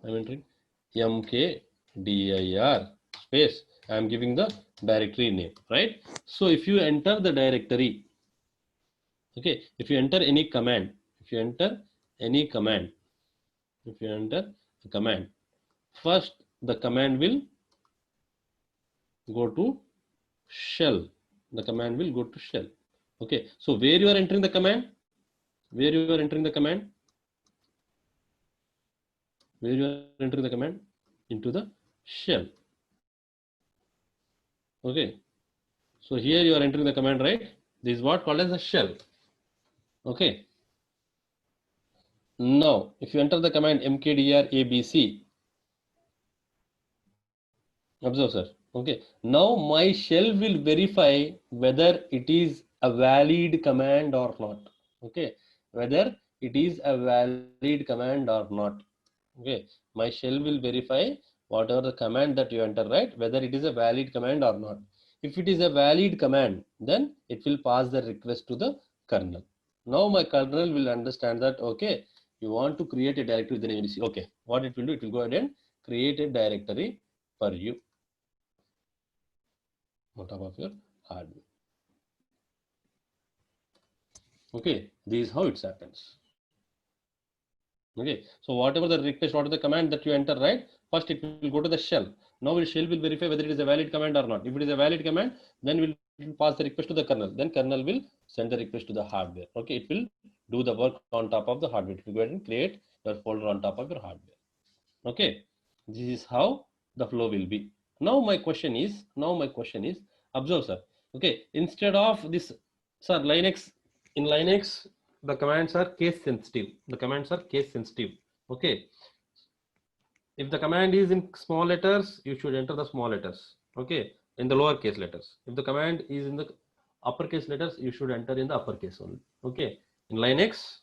I'm entering mkdir space. I'm giving the directory name, right? So if you enter the directory, okay, if you enter any command, if you enter any command, if you enter a command, first the command will go to shell. The command will go to shell. Okay, so where you are entering the command, where you are entering the command, where you are entering the command, into the shell. Okay, so here you are entering the command, right? This is what called as a shell. Okay, now if you enter the command mkdir abc, observe sir. Okay, now my shell will verify whether it is a valid command or not. Okay, whether it is a valid command or not. Okay, my shell will verify whatever the command that you enter, right, whether it is a valid command or not. If it is a valid command, then it will pass the request to the kernel. Now my kernel will understand that, okay, you want to create a directory with the name ADC. Okay, what it will do, it will go ahead and create a directory for you on top of your hardware. Okay, this is how it happens. Okay, so whatever the request, whatever the command that you enter, right, first it will go to the shell. Now the shell will verify whether it is a valid command or not. If it is a valid command, then it will pass the request to the kernel. Then kernel will send the request to the hardware. Okay, it will do the work on top of the hardware. It will go ahead and create your folder on top of your hardware. Okay, this is how the flow will be. Now my question is, observe sir. Okay, instead of this, sir, Linux, in Linux, the commands are case sensitive. The commands are case sensitive. Okay, if the command is in small letters, you should enter the small letters. Okay, in the lower case letters. If the command is in the uppercase letters, you should enter in the uppercase only. Okay, in Linux,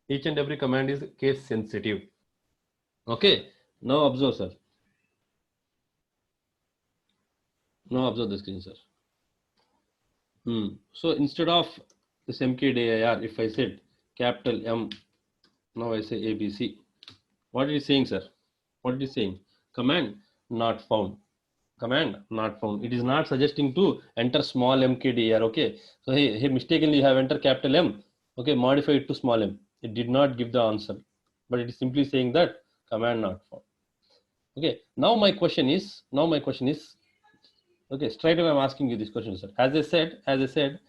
each and every command is case sensitive. Okay, now observe sir. Now observe the screen, sir. So instead of this mkdir, if I said capital M, now I say ABC. What is it saying, sir? What is it saying? Command not found. Command not found. It is not suggesting to enter small mkdir. Okay. So here mistakenly you have entered capital M. Okay, modify it to small m. It did not give the answer, but it is simply saying that command not found. Okay. Now my question is. Okay, straight away I'm asking you this question, sir. As I said,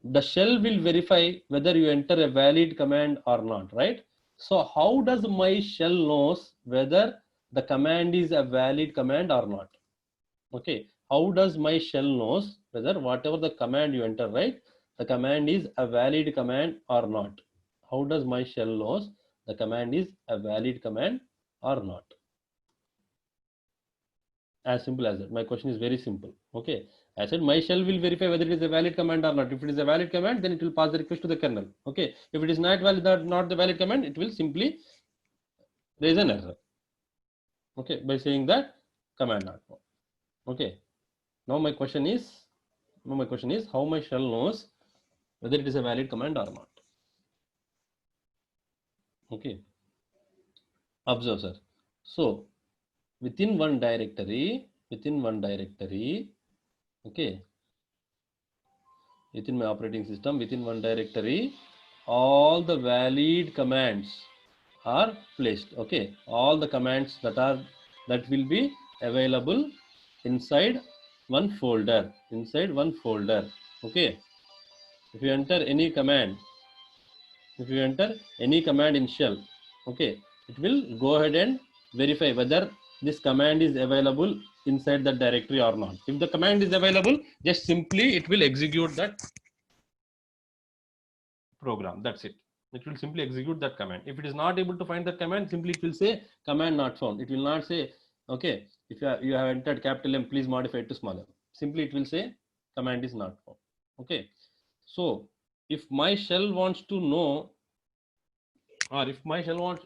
the shell will verify whether you enter a valid command or not, right? So how does my shell knows whether the command is a valid command or not? Okay, how does my shell knows whether whatever the command you enter, right, the command is a valid command or not? How does my shell knows the command is a valid command or not? As simple as that. My question is very simple. Okay, I said my shell will verify whether it is a valid command or not. If it is a valid command, then it will pass the request to the kernel. Okay, if it is not valid, not the valid command, it will simply raise an error. Okay, by saying that command not found. Okay, now my question is how my shell knows whether it is a valid command or not. Okay, observe sir. So within one directory, okay, within my operating system, within one directory, all the valid commands are placed. Okay, all the commands that will be available inside one folder. Okay, if you enter any command, in shell, okay, it will go ahead and verify whether this command is available inside that directory or not. If the command is available, just simply it will execute that program. That's it. It will simply execute that command. If it is not able to find that command, simply it will say command not found. It will not say, okay, if you have entered capital M, please modify it to small m. Simply it will say command is not found. Okay, so if my shell wants to know, or if my shell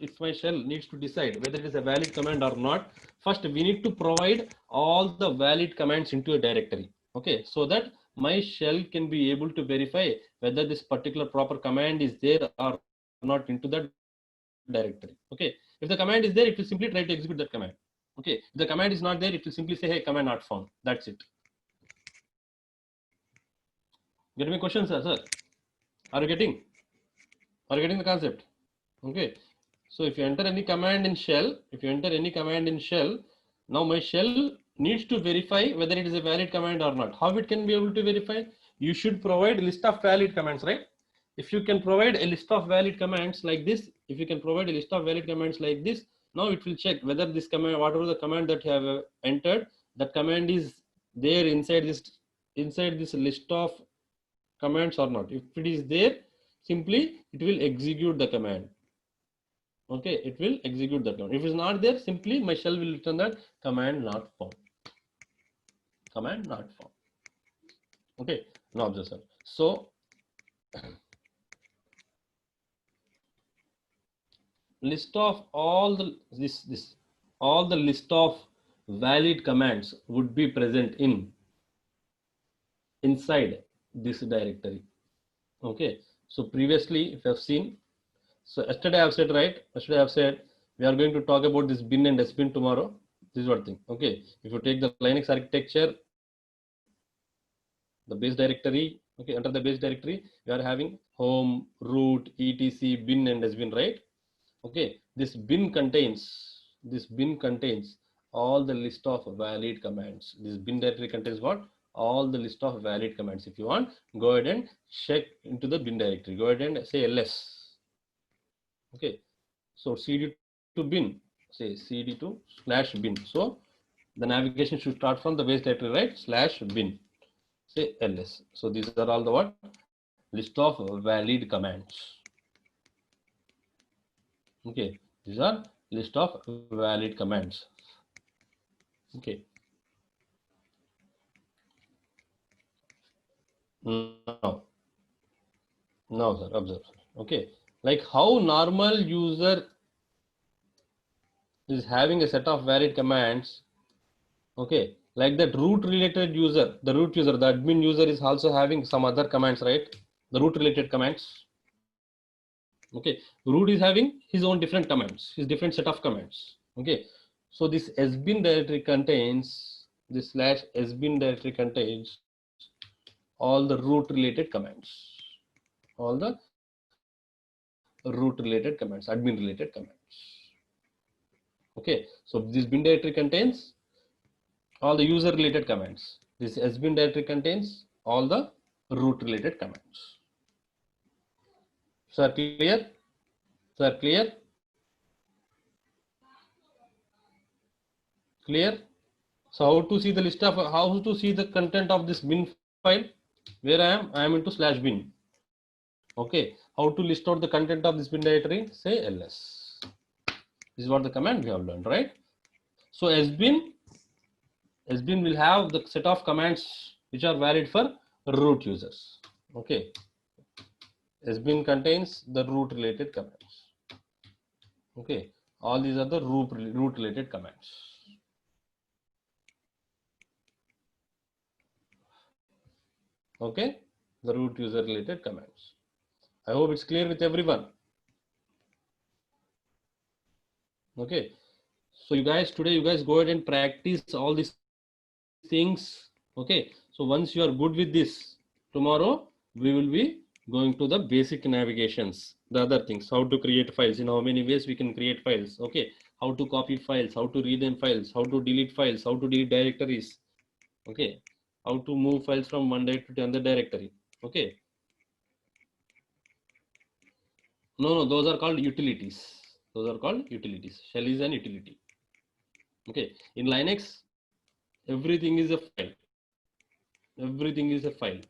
needs to decide whether it is a valid command or not, first we need to provide all the valid commands into a directory. Okay, so that my shell can be able to verify whether this particular proper command is there or not into that directory. Okay, if the command is there, it will simply try to execute that command. Okay, if the command is not there, it will simply say, hey, command not found. That's it. Get me questions, sir? Are you getting the concept? Okay, so if you enter any command in shell, now my shell needs to verify whether it is a valid command or not. How it can be able to verify? You should provide a list of valid commands, right? If you can provide a list of valid commands like this, if you can provide a list of valid commands like this, now it will check whether this command, whatever the command that you have entered, that command is there inside this list of commands or not. If it is there, simply it will execute the command. Okay, it will execute that command. If it's not there, simply my shell will return that command not found. Command not found. Okay, now observe, sir. So list of all the all the list of valid commands would be present inside this directory. Okay, so previously if you have seen, so yesterday I have said, right, yesterday I have said we are going to talk about this bin and sbin tomorrow. This is what thing. Okay, if you take the Linux architecture, the base directory, okay, under the base directory we are having home, root, etc, bin and sbin, right? Okay, this bin contains all the list of valid commands. This bin directory contains what? All the list of valid commands. If you want, go ahead and check into the bin directory. Go ahead and say ls. Okay, so cd to bin, say cd to /bin. So the navigation should start from the base directory, right? /bin. Say ls. So these are all the what? List of valid commands. Okay, these are list of valid commands. Okay, now sir, observe. Okay, like how normal user is having a set of valid commands. Okay, like that root related user, the admin user is also having some other commands, right? The root related commands. Okay, root is having his own different commands, his different set of commands. Okay, so this sbin directory contains, this /sbin directory contains all the root related commands, all the root related commands, admin related commands. Okay, so this bin directory contains all the user related commands. This sbin directory contains all the root related commands. Sir, clear? Sir, clear? Clear? So how to see the list of, how to see the content of this bin file? Where I am into /bin. Okay, how to list out the content of this bin directory? Say ls. This is what the command we have learned, right? So sbin will have the set of commands which are valid for root users. Okay, sbin contains the root related commands. Okay, all these are the root related commands. Okay, the root user related commands. I hope it's clear with everyone. Okay, so you guys today go ahead and practice all these things. Okay, so once you are good with this, tomorrow we will be going to the basic navigations, the other things, how to create files, in how many ways we can create files. Okay, how to copy files, how to read them files, how to delete files, how to delete directories. Okay, how to move files from one directory to another directory. Okay, no, those are called utilities. Those are called utilities. Shell is an utility. Okay, in Linux everything is a file. Everything is a file.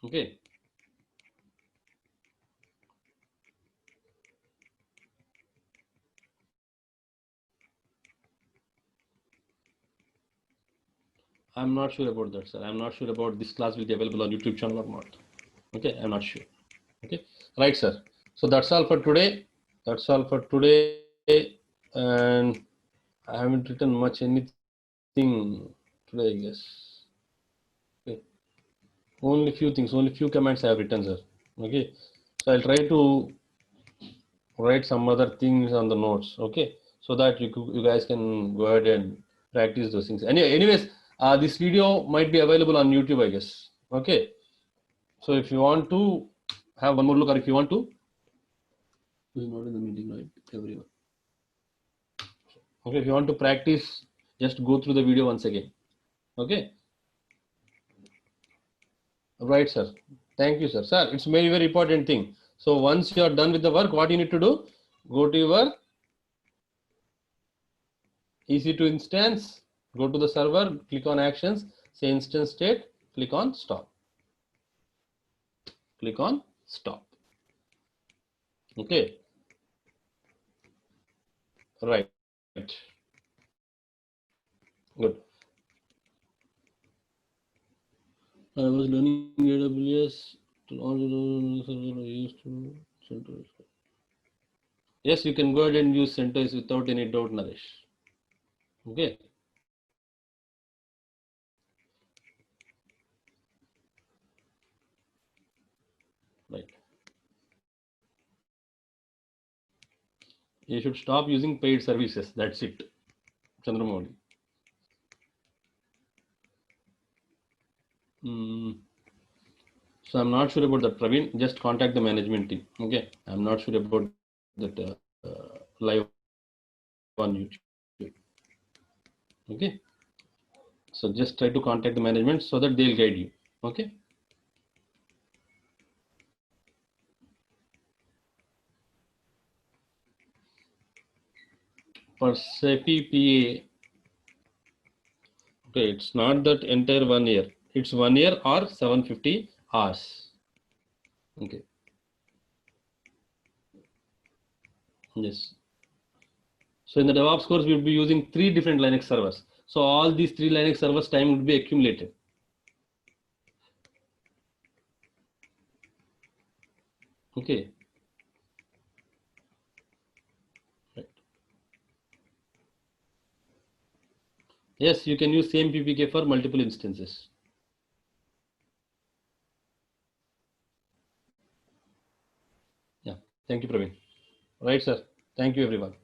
Okay, I'm not sure about that, sir. I'm not sure about this class will be available on YouTube channel or not. Okay, I'm not sure. Okay, right, sir. So that's all for today. That's all for today. And I haven't written much anything today, I guess. Okay. Only few things, only few comments I have written, sir. Okay. So I'll try to write some other things on the notes. Okay. So that you guys can go ahead and practice those things. Anyways, this video might be available on YouTube, I guess. Okay. So if you want to have one more look, or if you want to, who's not in the meeting, right? Everyone. Okay, if you want to practice, just go through the video once again. Okay. Right, sir. Thank you, sir. Sir, it's very, very important thing. So once you are done with the work, what you need to do? Go to your EC2 instance, go to the server, click on actions, say instance state, click on stop. Click on stop. Okay. Right. Good. I was learning AWS to all the server I used to CentOS. Yes, you can go ahead and use CentOS without any doubt, Naresh. Okay. Right. You should stop using paid services. That's it. Chandramouli. So I'm not sure about that, Praveen. Just contact the management team. Okay. I'm not sure about that live on YouTube. Okay. So just try to contact the management so that they'll guide you. Okay. For SAFI PA, okay, it's not that entire 1 year. It's 1 year or 750 hours. Okay. Yes. So in the DevOps course, we'll be using 3 different Linux servers. So all these 3 Linux servers time would be accumulated. Okay. Right. Yes, you can use same PPK for multiple instances. Yeah. Thank you, Praveen. Right, sir. Thank you, everyone.